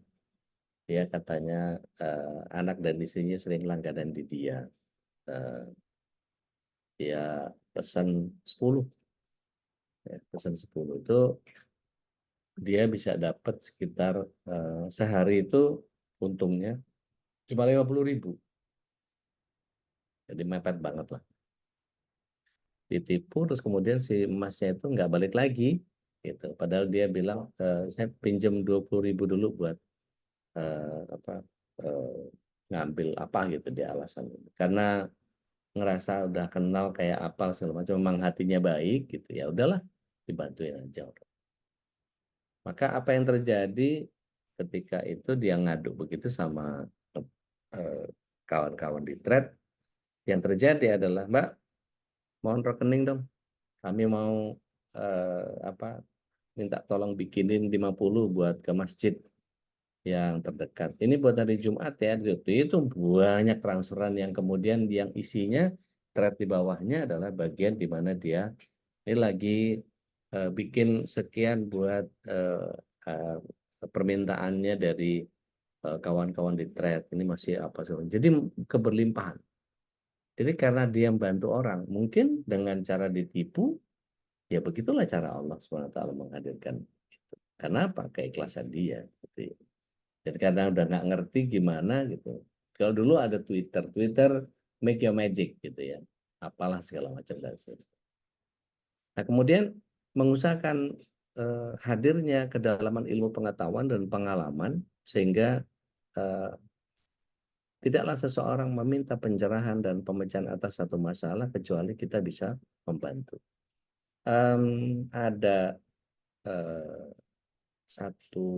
Dia katanya anak dan istrinya sering langganan di dia. Eh, Dia pesan 10, ya, pesan 10 itu dia bisa dapat sekitar sehari itu untungnya cuma 50.000. Jadi mepet banget lah. Ditipu terus kemudian si emasnya itu nggak balik lagi gitu. Padahal dia bilang saya pinjam 20.000 dulu buat apa ngambil apa gitu dia alasan. Karena ngerasa udah kenal kayak apa segala macam, memang hatinya baik gitu ya udahlah dibantuin aja. Maka apa yang terjadi ketika itu dia ngadu begitu sama eh, kawan-kawan di thread, yang terjadi adalah Mbak mohon rekening dong, kami mau apa minta tolong bikinin 50 buat ke masjid yang terdekat. Ini buat hari Jumat ya. Itu banyak transferan yang kemudian yang isinya thread di bawahnya adalah bagian di mana dia ini lagi bikin sekian buat permintaannya dari kawan-kawan di thread. Ini masih apa sih? Jadi keberlimpahan. Jadi karena dia membantu orang, mungkin dengan cara ditipu, ya begitulah cara Allah SWT menghadirkan itu. Karena apa? Keikhlasan dia. Gitu ya. Dan karena udah nggak ngerti gimana gitu. Kalau dulu ada Twitter make your magic gitu ya. Apalah segala macam dan seterusnya. Nah kemudian mengusahakan hadirnya kedalaman ilmu pengetahuan dan pengalaman sehingga eh, tidaklah seseorang meminta pencerahan dan pemecahan atas satu masalah kecuali kita bisa membantu. Ada satu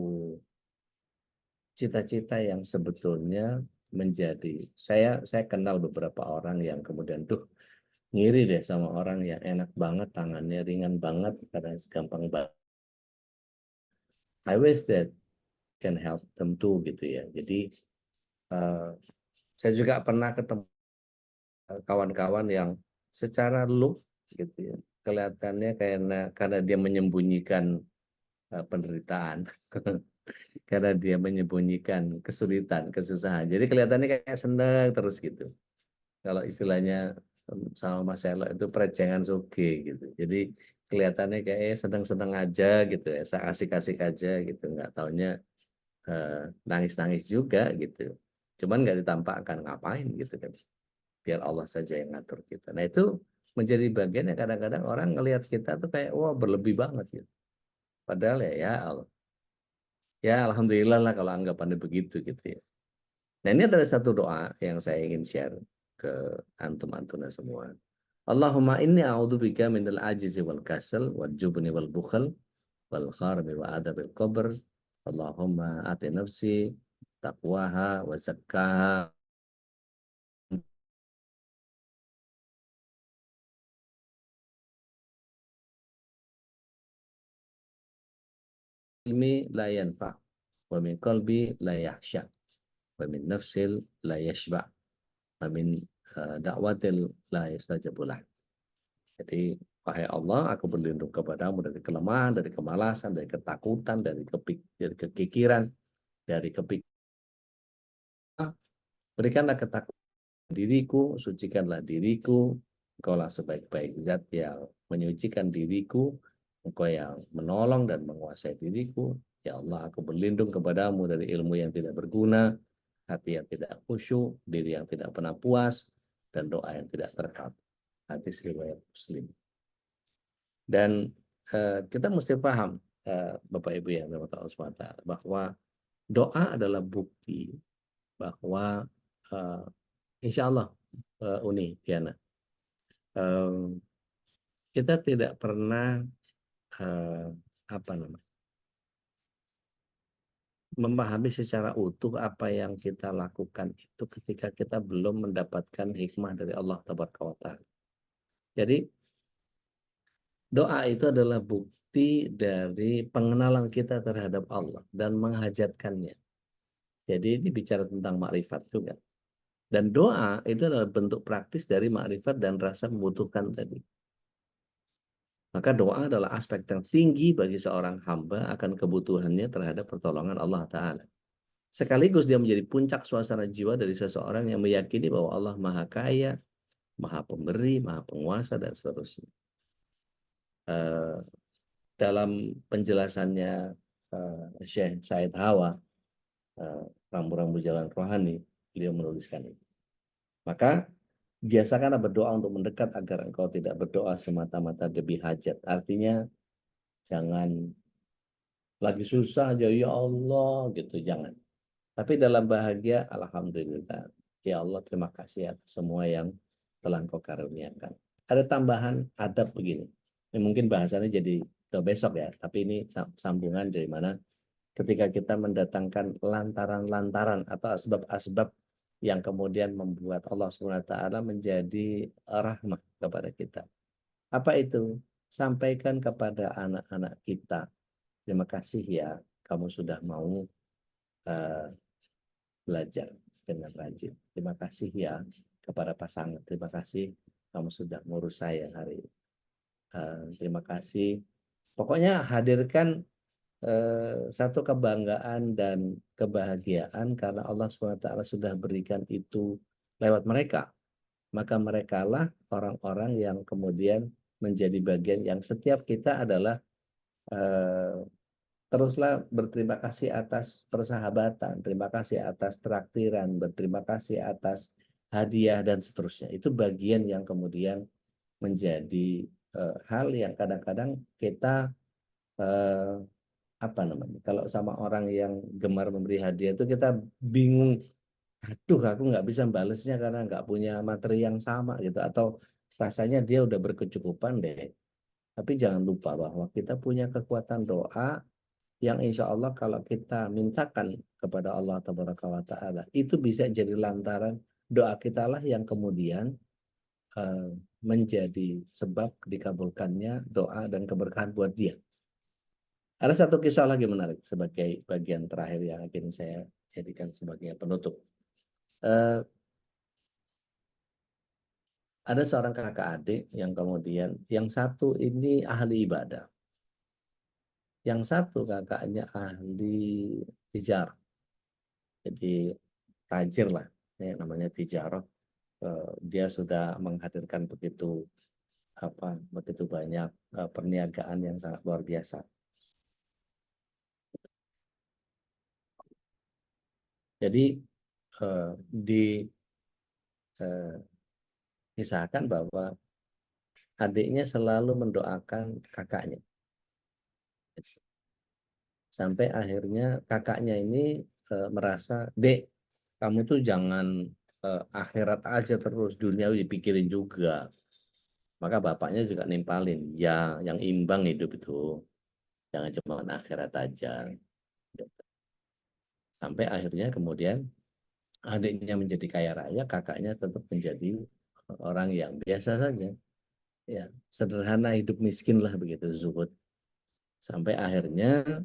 cita-cita yang sebetulnya menjadi saya kenal beberapa orang yang kemudian ngiri deh sama orang yang enak banget tangannya ringan banget karena gampang banget. I wish that can help them too gitu ya. Jadi saya juga pernah ketemu kawan-kawan yang secara look gitu ya kelihatannya karena dia menyembunyikan penderitaan karena dia menyembunyikan kesulitan kesusahan jadi kelihatannya kayak seneng terus gitu. Kalau istilahnya sama Mas Elo itu prejengan soge gitu. Jadi kelihatannya kayak seneng-seneng aja gitu ya, asik-asik aja gitu. Nggak taunya nangis-nangis juga gitu. Cuman nggak ditampakkan ngapain gitu kan. Biar Allah saja yang ngatur kita. Nah itu menjadi bagian yang kadang-kadang orang ngelihat kita tuh kayak wah berlebih banget gitu. Padahal ya Allah. Ya alhamdulillah lah kalau anggapannya begitu gitu ya. Nah ini adalah satu doa yang saya ingin share ke antum-antumnya semua. Allahumma inni a'udzubika minal ajizi wal kasal wal jubni wal bukhal wal kharmi wa adabil qabr. Allahumma ati nafsi taqwaha wa zakkaha ilmi la yanfa wa min qalbi la yahsha wa min nafsil la yashba wa min da'watil la yustajabulah. Jadi wahai Allah, aku berlindung kepadamu dari kelemahan, dari kemalasan, dari ketakutan, dari kekikiran, dari berikanlah ketakutan diriku, sucikanlah diriku, engkaulah sebaik-baik zat yang menyucikan diriku, engkau yang menolong dan menguasai diriku. Ya Allah, aku berlindung kepadamu dari ilmu yang tidak berguna, hati yang tidak khusyuk, diri yang tidak pernah puas, dan doa yang tidak terkabul. Hadis riwayat Muslim. Dan kita mesti paham, Bapak Ibu yang dirahmati Allah SWT, bahwa doa adalah bukti bahwa insya Allah Uni Diana, kita tidak pernah apa namanya memahami secara utuh apa yang kita lakukan itu ketika kita belum mendapatkan hikmah dari Allah Tabaraka wa Ta'ala. Jadi Doa itu adalah bukti dari pengenalan kita terhadap Allah dan menghajatkannya. Jadi ini bicara tentang makrifat juga. Dan doa itu adalah bentuk praktis dari makrifat dan rasa membutuhkan tadi. Maka doa adalah aspek yang tinggi bagi seorang hamba akan kebutuhannya terhadap pertolongan Allah Ta'ala. Sekaligus dia menjadi puncak suasana jiwa dari seseorang yang meyakini bahwa Allah Maha Kaya, Maha Pemberi, Maha Penguasa, dan seterusnya. Dalam penjelasannya Syekh Said Hawa, Rambu-Rambu Jalan Rohani, beliau menuliskan itu. Maka biasakanlah berdoa untuk mendekat agar engkau tidak berdoa semata-mata demi hajat. Artinya jangan lagi susah aja ya Allah gitu, jangan. Tapi dalam bahagia, alhamdulillah. Ya Allah, terima kasih atas semua yang telah engkau karuniakan. Ada tambahan adab begini. Ini mungkin bahasannya jadi ke besok ya, tapi ini sambungan dari mana ketika kita mendatangkan lantaran-lantaran atau asbab-asbab yang kemudian membuat Allah SWT menjadi rahmah kepada kita. Apa itu? Sampaikan kepada anak-anak kita, terima kasih ya, kamu sudah mau belajar dengan rajin. Terima kasih ya kepada pasangan. Terima kasih kamu sudah ngurus saya hari ini. Terima kasih. Pokoknya hadirkan satu kebanggaan dan kebahagiaan karena Allah SWT sudah berikan itu lewat mereka. Maka merekalah orang-orang yang kemudian menjadi bagian yang setiap kita adalah teruslah berterima kasih atas persahabatan, terima kasih atas traktiran, berterima kasih atas hadiah dan seterusnya. Itu bagian yang kemudian menjadi hal yang kadang-kadang kita apa namanya? Kalau sama orang yang gemar memberi hadiah itu kita bingung, aduh aku nggak bisa balesnya karena nggak punya materi yang sama gitu, atau rasanya dia udah berkecukupan deh. Tapi jangan lupa bahwa kita punya kekuatan doa yang insya Allah kalau kita mintakan kepada Allah Ta'ala itu bisa jadi lantaran doa kita lah yang kemudian menjadi sebab dikabulkannya doa dan keberkahan buat dia. Ada satu kisah lagi menarik sebagai bagian terakhir yang akan saya jadikan sebagai penutup. Ada seorang kakak adik yang kemudian yang satu ini ahli ibadah, yang satu kakaknya ahli tijarah. Jadi tajir lah, ya, namanya tijarah. Dia sudah menghadirkan begitu banyak perniagaan yang sangat luar biasa. Jadi disahkan bahwa adiknya selalu mendoakan kakaknya. Sampai akhirnya kakaknya ini merasa, "Dek, kamu tuh jangan akhirat aja terus, dunia dipikirin juga." Maka bapaknya juga nimpalin, ya yang imbang hidup itu, jangan cuma akhirat aja. Sampai akhirnya kemudian adiknya menjadi kaya raya, kakaknya tetap menjadi orang yang biasa saja. Ya, sederhana, hidup miskin lah begitu, zuhud. Sampai akhirnya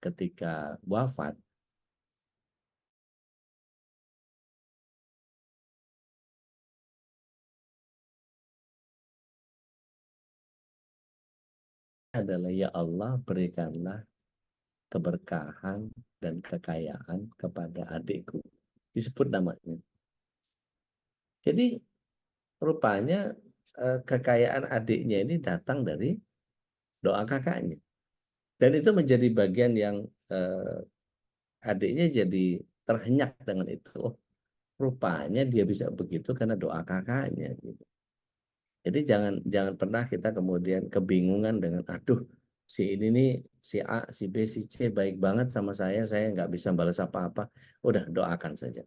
ketika wafat, adalah ya Allah berikanlah keberkahan dan kekayaan kepada adikku. Disebut namanya. Jadi rupanya kekayaan adiknya ini datang dari doa kakaknya. Dan itu menjadi bagian yang adiknya jadi terhenyak dengan itu. Oh, rupanya dia bisa begitu karena doa kakaknya gitu. Jadi jangan pernah kita kemudian kebingungan dengan aduh si ini nih, si A, si B, si C baik banget sama saya nggak bisa balas apa-apa. Udah doakan saja.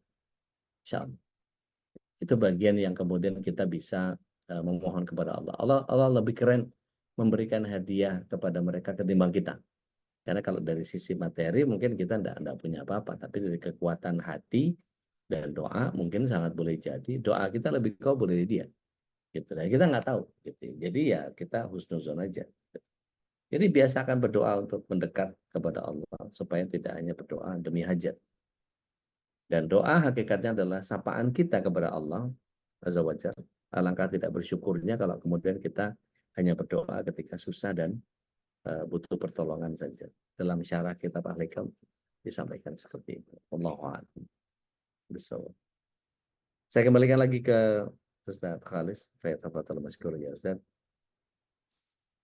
Insya Allah. Itu bagian yang kemudian kita bisa memohon kepada Allah. Allah lebih keren memberikan hadiah kepada mereka ketimbang kita. Karena kalau dari sisi materi mungkin kita enggak punya apa-apa, tapi dari kekuatan hati dan doa mungkin sangat boleh jadi doa kita lebih kabul dari dia. gitu. Nah, kita nggak tahu gitu. Jadi ya kita husnuzon aja. Jadi biasakan berdoa untuk mendekat kepada Allah supaya tidak hanya berdoa demi hajat. Dan doa hakikatnya adalah sapaan kita kepada Allah Azza wa Jalla. Alangkah tidak bersyukurnya kalau kemudian kita hanya berdoa ketika susah dan butuh pertolongan saja. Dalam syarah kitab Al-Hikam disampaikan seperti itu. Wallahu a'lam. Saya kembalikan lagi ke Ustaz Khalis. Fayatafadhal masykur ya Ustaz.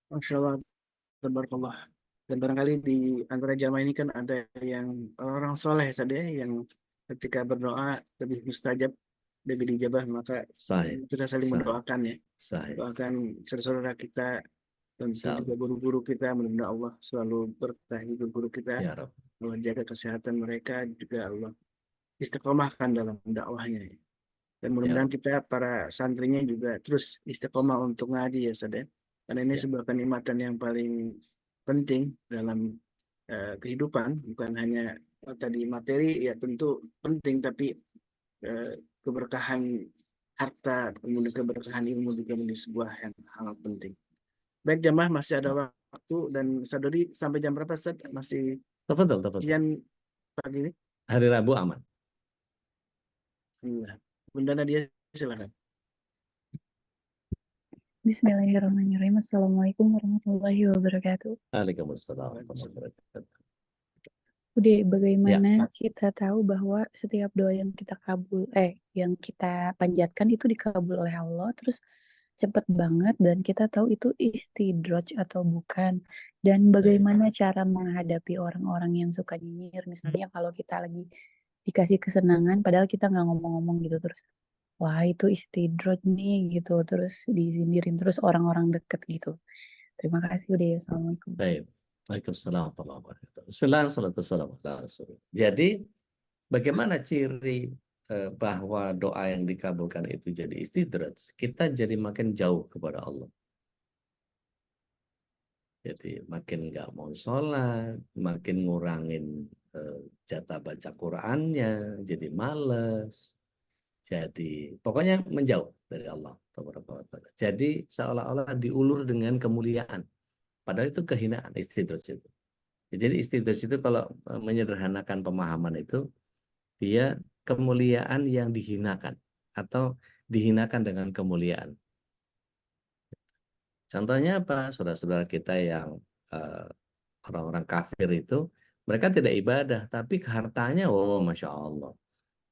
Masya Allah, tabarakallah. Dan barangkali di antara jamaah ini kan ada yang orang soleh saja yang ketika berdoa lebih mustajab, lebih dijabah, maka Sahih. kita saling Sahih. mendoakan ya. Sahih. Doakan saudara kita, tentu Insyaallah. juga guru-guru kita, mudah-mudahan Allah selalu berkahi guru kita, Ya Rabb. Allah jaga kesehatan mereka, juga Allah istiqomahkan dalam dakwahnya. Dan Ya mudah-mudahan Rabb. kita para santrinya juga terus istiqomah untuk ngaji ya Ustaz ya. Karena ini Ya. sebuah kenikmatan yang paling penting dalam kehidupan, bukan hanya tadi materi ya tentu penting, tapi keberkahan harta, kemudian keberkahan ilmu juga menjadi sebuah yang sangat penting. Baik jamaah, masih ada waktu, dan Sadori sampai jam berapa Ustaz? Masih Tafadhal. ujian pagi ini? Hari Rabu aman. Alhamdulillah. Bunda Nadia silakan. Bismillahirrahmanirrahim. Assalamualaikum warahmatullahi wabarakatuh. Waalaikumsalam warahmatullahi wabarakatuh. Udah, Ya. bagaimana kita tahu bahwa setiap doa yang yang kita panjatkan itu dikabul oleh Allah, terus cepet banget, dan kita tahu itu istidraj atau bukan. Dan bagaimana cara menghadapi orang-orang yang suka nyinyir, misalnya kalau kita lagi dikasih kesenangan, padahal kita nggak ngomong-ngomong gitu, terus wah itu istidraj nih gitu, terus disindirin terus orang-orang deket gitu. Terima kasih udah. Assalamualaikum. Baik. Waalaikumsalam warahmatullahi wabarakatuh. Bismillahirrahmanirrahim. Jadi bagaimana ciri bahwa doa yang dikabulkan itu jadi istidraj? Kita jadi makin jauh kepada Allah. Jadi makin nggak mau sholat, makin ngurangin jatah baca Qur'annya, jadi males. Jadi pokoknya menjauh dari Allah. Jadi seolah-olah diulur dengan kemuliaan. Padahal itu kehinaan, istidraj itu. Jadi istidraj itu kalau menyederhanakan pemahaman itu, dia kemuliaan yang dihinakan atau dihinakan dengan kemuliaan. Contohnya apa? Saudara-saudara kita yang orang-orang kafir itu, mereka tidak ibadah, tapi hartanya, oh Masya Allah.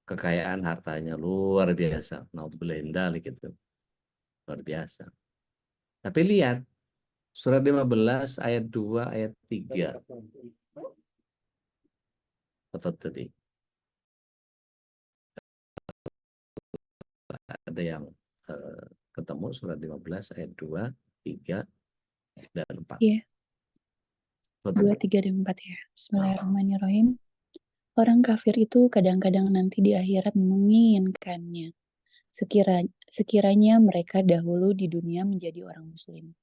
Kekayaan hartanya luar biasa. Naudzubillah min dzalik gitu. Luar biasa. Tapi lihat, surat 15 ayat 2 ayat 3. Tepat tadi. Ada yang ketemu surat 15 ayat 2, 3, dan 4. Iya. 2, 3, dan 4 ya. Bismillahirrahmanirrahim. Orang kafir itu kadang-kadang nanti di akhirat menginginkannya. Sekiranya mereka dahulu di dunia menjadi orang muslim.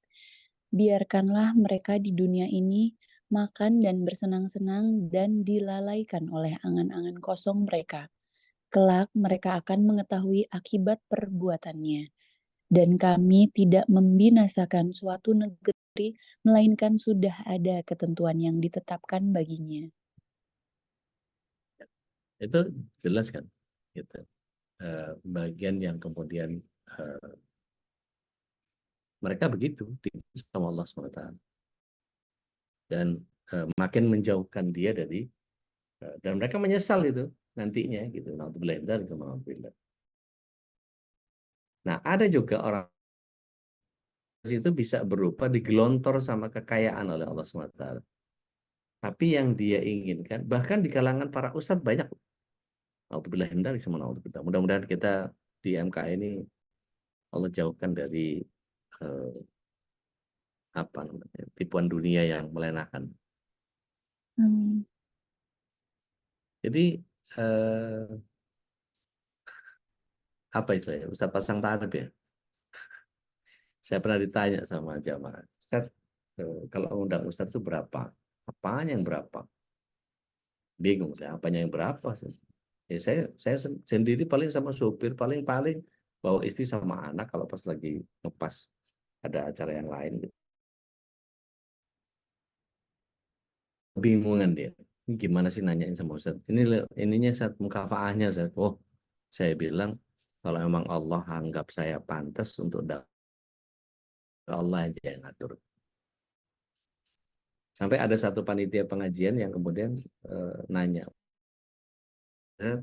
Biarkanlah mereka di dunia ini makan dan bersenang-senang dan dilalaikan oleh angan-angan kosong mereka. Kelak mereka akan mengetahui akibat perbuatannya. Dan kami tidak membinasakan suatu negeri, melainkan sudah ada ketentuan yang ditetapkan baginya. Itu jelas kan? Gitu. Bagian yang kemudian mereka begitu sama Allah SWT. Dan makin menjauhkan dia dari, dan mereka menyesal itu nantinya gitu. Nah, ada juga orang itu bisa berupa digelontor sama kekayaan oleh Allah SWT. Tapi yang dia inginkan, bahkan di kalangan para ustadz banyak. Mudah-mudahan kita di MK ini Allah jauhkan dari tipuan dunia yang melenakan. Jadi apa istilahnya? Ustadz pasang tarif ya. Saya pernah ditanya sama jamaah, Ustadz, kalau undang Ustadz itu berapa? Apanya yang berapa? Bingung saya, apanya yang berapa? Ya saya sendiri paling sama supir paling bawa istri sama anak kalau pas lagi ngepas ada acara yang lain gitu. Bingungan dia. Ini gimana sih nanyain sama Ustaz? Ininya Ustaz, mukafaahnya Ustaz. Oh, saya bilang kalau memang Allah anggap saya pantas untuk Allah aja yang ngatur. Sampai ada satu panitia pengajian yang kemudian nanya, saya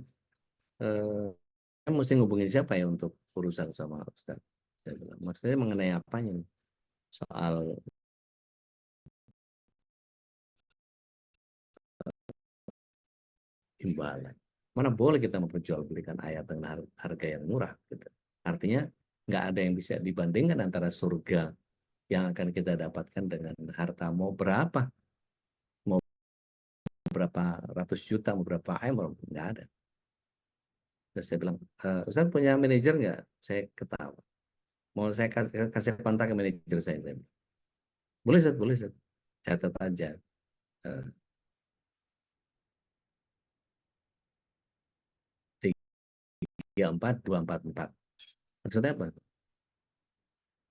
mesti ngubungin siapa ya untuk urusan sama Ustaz? Saya bilang, maksudnya mengenai apanya nih? Soal imbalan. Mana boleh kita memperjualbelikan ayat dengan harga yang murah gitu. Artinya nggak ada yang bisa dibandingkan antara surga yang akan kita dapatkan dengan harta mau berapa ratus juta, mau berapa M, nggak ada. Terus saya bilang, Ustaz punya manajer nggak? Saya ketawa. Mau saya kasih kontak ke manajer saya bilang. Boleh Ustaz, boleh Ustaz. Catat aja. 34244. Maksudnya apa?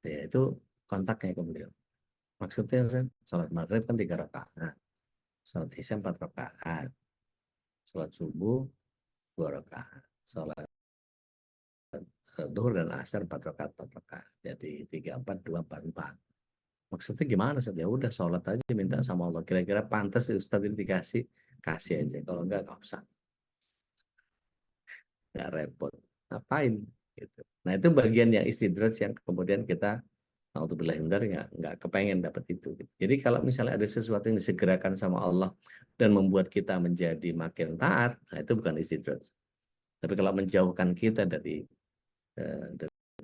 Ya itu kontaknya ke beliau. Maksudnya Ustaz, sholat maghrib kan 3 rakaat, sholat isya 4 rakaat, sholat subuh 2 rakaat, sholat duhur dan asar 4 rakaat 4 rakaat. Jadi 34244. Maksudnya gimana Ustaz? Ya udah sholat aja minta sama Allah. Kira-kira pantas Ustaz ini dikasih, kasih aja. Kalau enggak usah. Nggak repot. Ngapain? Gitu. Nah itu bagian yang istidraj yang kemudian kita Alhamdulillah nggak kepengen dapat itu. Jadi kalau misalnya ada sesuatu yang disegerakan sama Allah dan membuat kita menjadi makin taat, nah itu bukan istidraj. Tapi kalau menjauhkan kita dari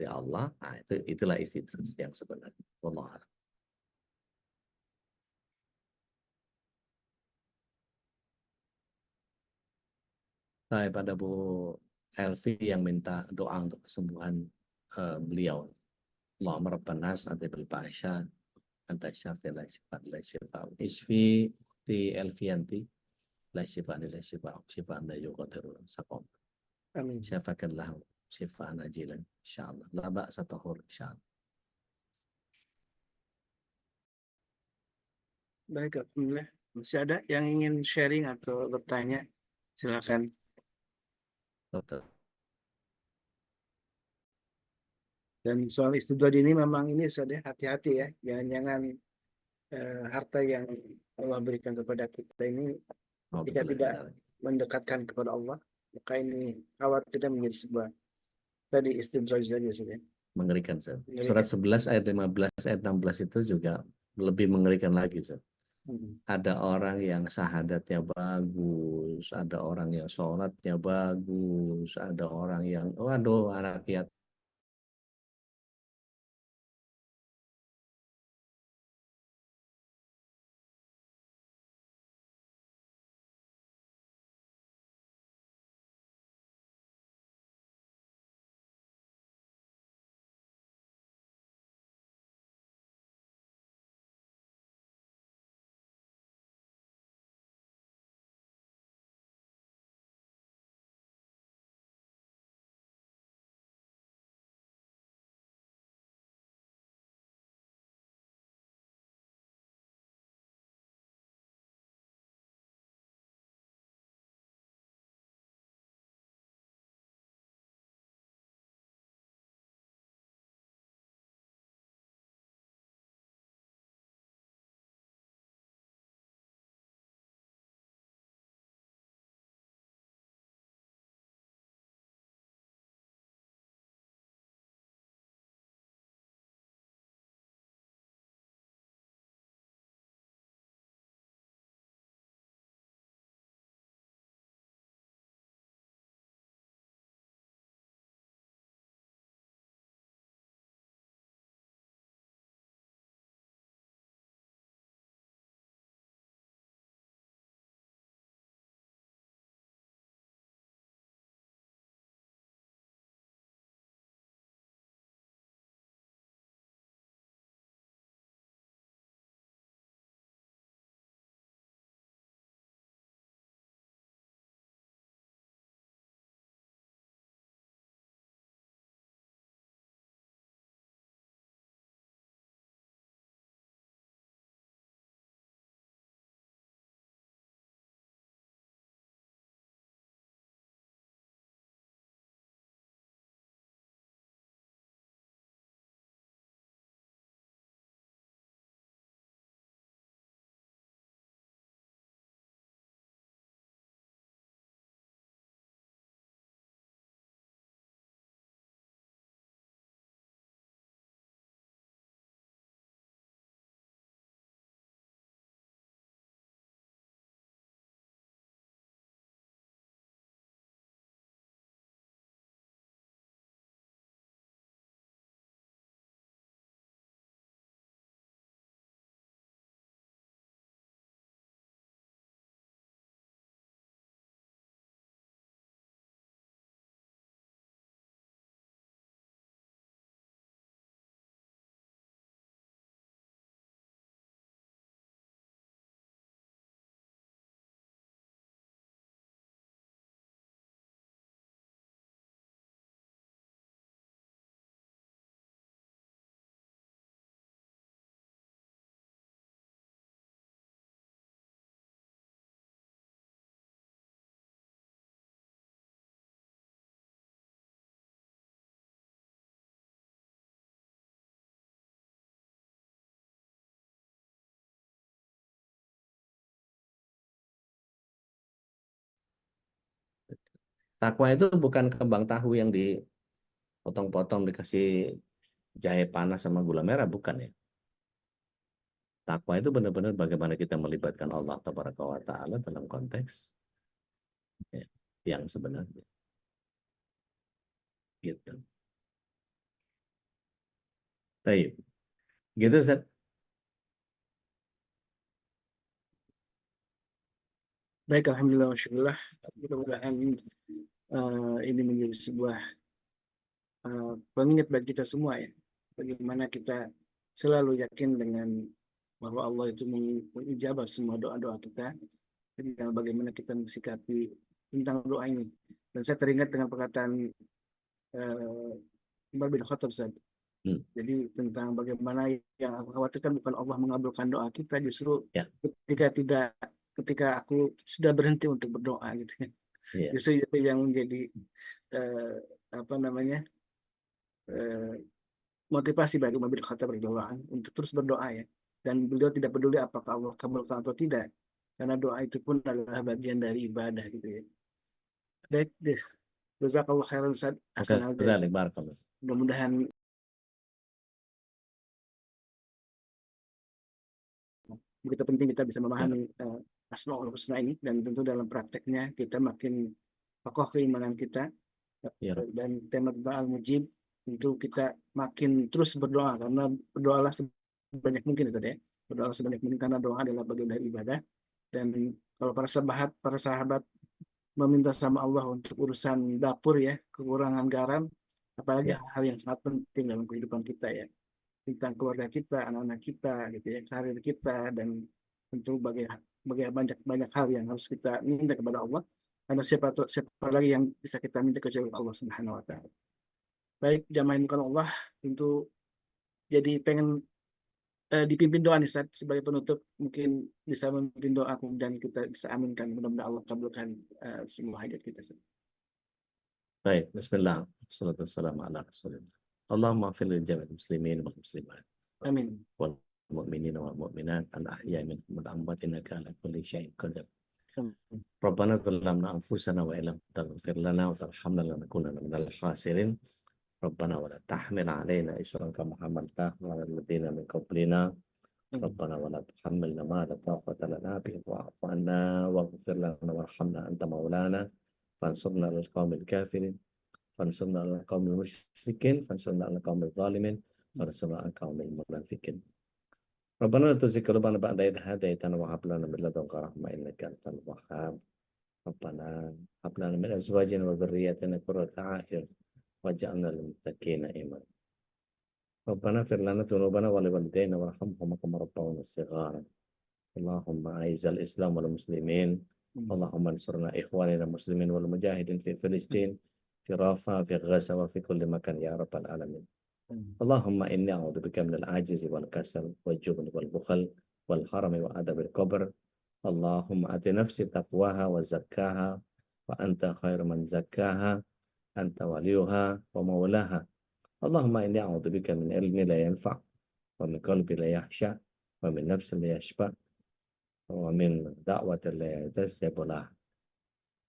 Allah, nah itulah istidraj yang sebenarnya. Wallahu a'lam. Saya pada Bu Elvi yang minta doa untuk kesembuhan beliau. Allahumma rabban nas atibil ba'sya anta syafi la syifa la syifa isfi di Elvianti la syifa la syifa syifa la yughadiru saqam. Amin. Syafakallah syifaan ajilan insyaallah. La ba'sa tahur insyaallah. Baik, alhamdulillah. Masih ada yang ingin sharing atau bertanya? Silakan. Betul. Dan soal istidlal ini memang ini sudah hati-hati ya. Jangan-jangan harta yang Allah berikan kepada kita ini jika tidak mendekatkan kepada Allah, maka ini khawatirnya menjadi sebuah tadi istidraj saja sudah. Mengerikan, Ustaz. Mengerikan. Surat 11 ayat 15 ayat 16 itu juga lebih mengerikan lagi, Ustaz. Ada orang yang syahadatnya bagus, ada orang yang sholatnya bagus, ada orang yang waduh anak yatim Takwa itu bukan kembang tahu yang dipotong-potong dikasih jahe panas sama gula merah, bukan ya. Takwa itu benar-benar bagaimana kita melibatkan Allah Tabaraka wa Ta'ala dalam konteks ya, yang sebenarnya. Gitu. Baik. Gitu Ustaz. Baik, alhamdulillah, masyaallah. Mudah-mudahan ini menjadi sebuah pengingat bagi kita semua ya. Bagaimana kita selalu yakin dengan bahwa Allah itu mengijabah semua doa-doa kita, dan bagaimana kita mensikapi tentang doa ini. Dan saya teringat dengan perkataan Umar bin Khattab, Ustaz. Jadi tentang bagaimana yang aku khawatirkan bukan Allah mengabulkan doa kita, justru Ya. ketika aku sudah berhenti untuk berdoa gitu. Iya. Justru itu yang menjadi motivasi bagi Umar bin Khattab radhiyallahu anhu untuk terus berdoa ya. Dan beliau tidak peduli apakah Allah kabulkan atau tidak, karena doa itu pun adalah bagian dari ibadah gitu ya. Baik, jazakallahu khairan Ustaz. Ahsanal jazaa. Barakallah. Mudah-mudahan begitu penting kita bisa memahami Asmaul Husna ini, dan tentu dalam prakteknya kita makin kokoh keimanan kita. Ya. Dan tema tentang Al-Mujib tentu kita makin terus berdoa, karena berdoalah sebanyak mungkin itu ya. Berdoalah sebanyak mungkin karena doa adalah bagian dari ibadah. Dan kalau para sahabat meminta sama Allah untuk urusan dapur ya, kekurangan garam, apalagi hal yang sangat penting dalam kehidupan kita ya, tentang keluarga kita, anak-anak kita gitu ya, karir kita, dan tentu banyak hal yang harus kita minta kepada Allah, karena siapa lagi yang bisa kita minta kecuali Allah Subhanahu wa Ta'ala. Baik, jamaah bukan Allah, tentu jadi pengen dipimpin doa nih Ustaz, sebagai penutup mungkin bisa memimpin doa dan kita bisa aminkan, mudah-mudahan Allah kabulkan semua hajat kita. Baik, bismillah. Wassalatu wassalamu ala Rasulillah. Allahumma fil jami'il muslimin wal muslimat. Amin. Wal mu'minin wal mu'minat al ahya'i minhum wal amwat innaka ala kulli syai'in qadir. Rabbana dzalamna anfusana wa illam taghfir lana wa tarhamna lanakunanna minal khasirin. Rabbana wa la tahmil 'alaina isran kama hamaltahu 'alal ladzina min qablina. Rabbana wa la tuhammilna ma la taqata lana bihi wa'fu 'anna waghfir lana warhamna anta maulana fansurna 'alal qaumil kafirin. Fansurna 'alal qaumil musyrikin, fansurna 'alal qaumil zalimin, fansurna 'alal qaumil munafikin. Rabbana la tuzigh qulubana ba'da idh hadaytana wa hab lana min ladunka rahmah innaka antal wahhab. Rabbana hab lana min azwajina wa dhurriyyatina qurrata a'yun waj'alna lil muttaqina imama. Rabbana ighfir lana dhunubana wa liwalidayna warhamhuma kama rabbawna shighara. Allahumma a'izzal Islam wal muslimin. Allahumma ansurna ikhwanina muslimin wal mujahidin fi Filistin, في رافع في غزة وفي كل مكان يا رب العالمين. اللهم إني أعوذ بك من العجز والكسل والجبن والبخل والحرم وعذاب القبر. اللهم آت نفسي تقواها وزكاها وأنت خير من زكاها أنت وليها ومولاها. اللهم إني أعوذ بك من علم لا ينفع ومن قلب لا يخشع ومن نفس لا يشبع ومن دعوة لا يجزب لها.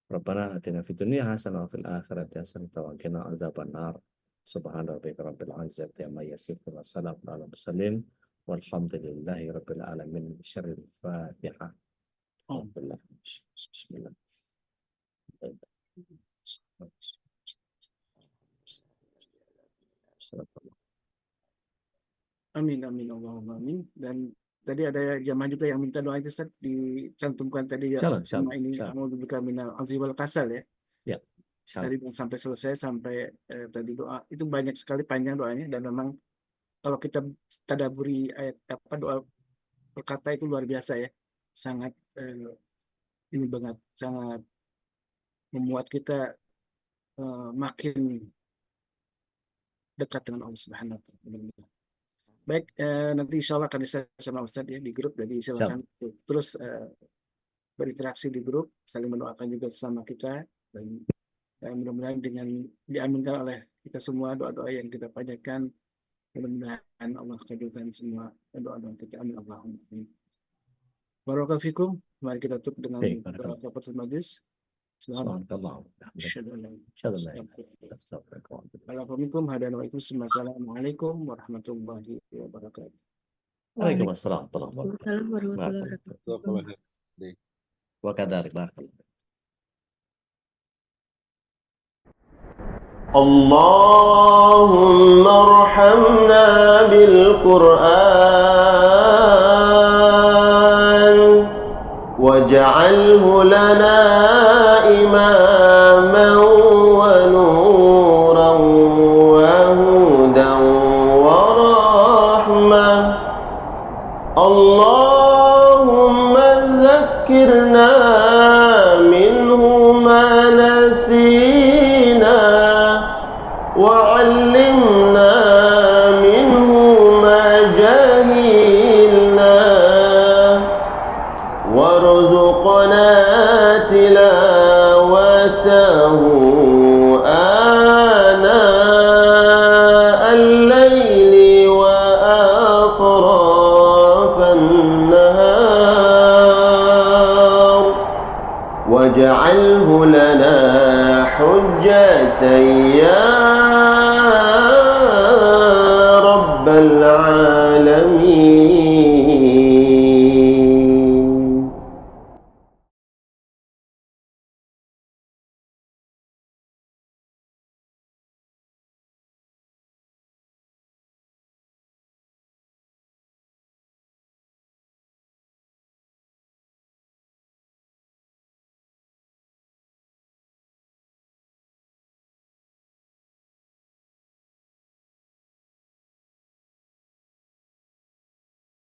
Rabbana atina fid dunya hasanah wa fil akhirati hasanah wa qina adzabannar. Subhana rabbika rabbil izzati amma yasifun wa salamun alal mursalin walhamdulillahi rabbil alamin. Syarril Fatihah. Bismillah. Amin, amin, Allahumma amin. Dan tadi ada jamaah juga yang minta doa itu Ustaz, dicantumkan tadi ya. Sama ini a'udzubika minal azzi wal kasal ya. Ya. Tadi sampai selesai sampai tadi doa itu banyak sekali panjang doanya, dan memang kalau kita tadaburi ayat doa perkata itu luar biasa ya. Sangat ini banget, sangat memuat kita makin dekat dengan Allah Subhanahu wa Ta'ala. Baik, nanti insya Allah akan disahkan sama Ustadz ya di grup, jadi silakan terus berinteraksi di grup, saling mendoakan juga sesama kita, dan mudah-mudahan dengan diaminkan oleh kita semua doa-doa yang kita panjatkan, mudah-mudahan Allah kabulkan semua doa-doa kita. Amin Allahumma amin. Barakallahu fikum. Mari kita tutup dengan doa kafaratul majlis. Subhanallah. Asyhadu an la ilaha Asyhadu an la ilaha illallah. illa anta astaghfiruka wa atubu ilaik. Assalamualaikum Assalamualaikum warahmatullahi wabarakatuh. Waalaikumsalam warahmatullahi Waalaikumsalam warahmatullahi wabarakatuh. wabarakatuh. Wa kadzarik barakallahu. اللهم ارحمنا بالقرآن واجعله لنا إماما ونورا وهدى ورحمة. اللهم ذكرنا منه ما نسينا وعلمنا منه ما جهلنا وارزقنا تلاوته آناء الليل وأطراف النهار واجعله لنا حجة يا رب العالمين.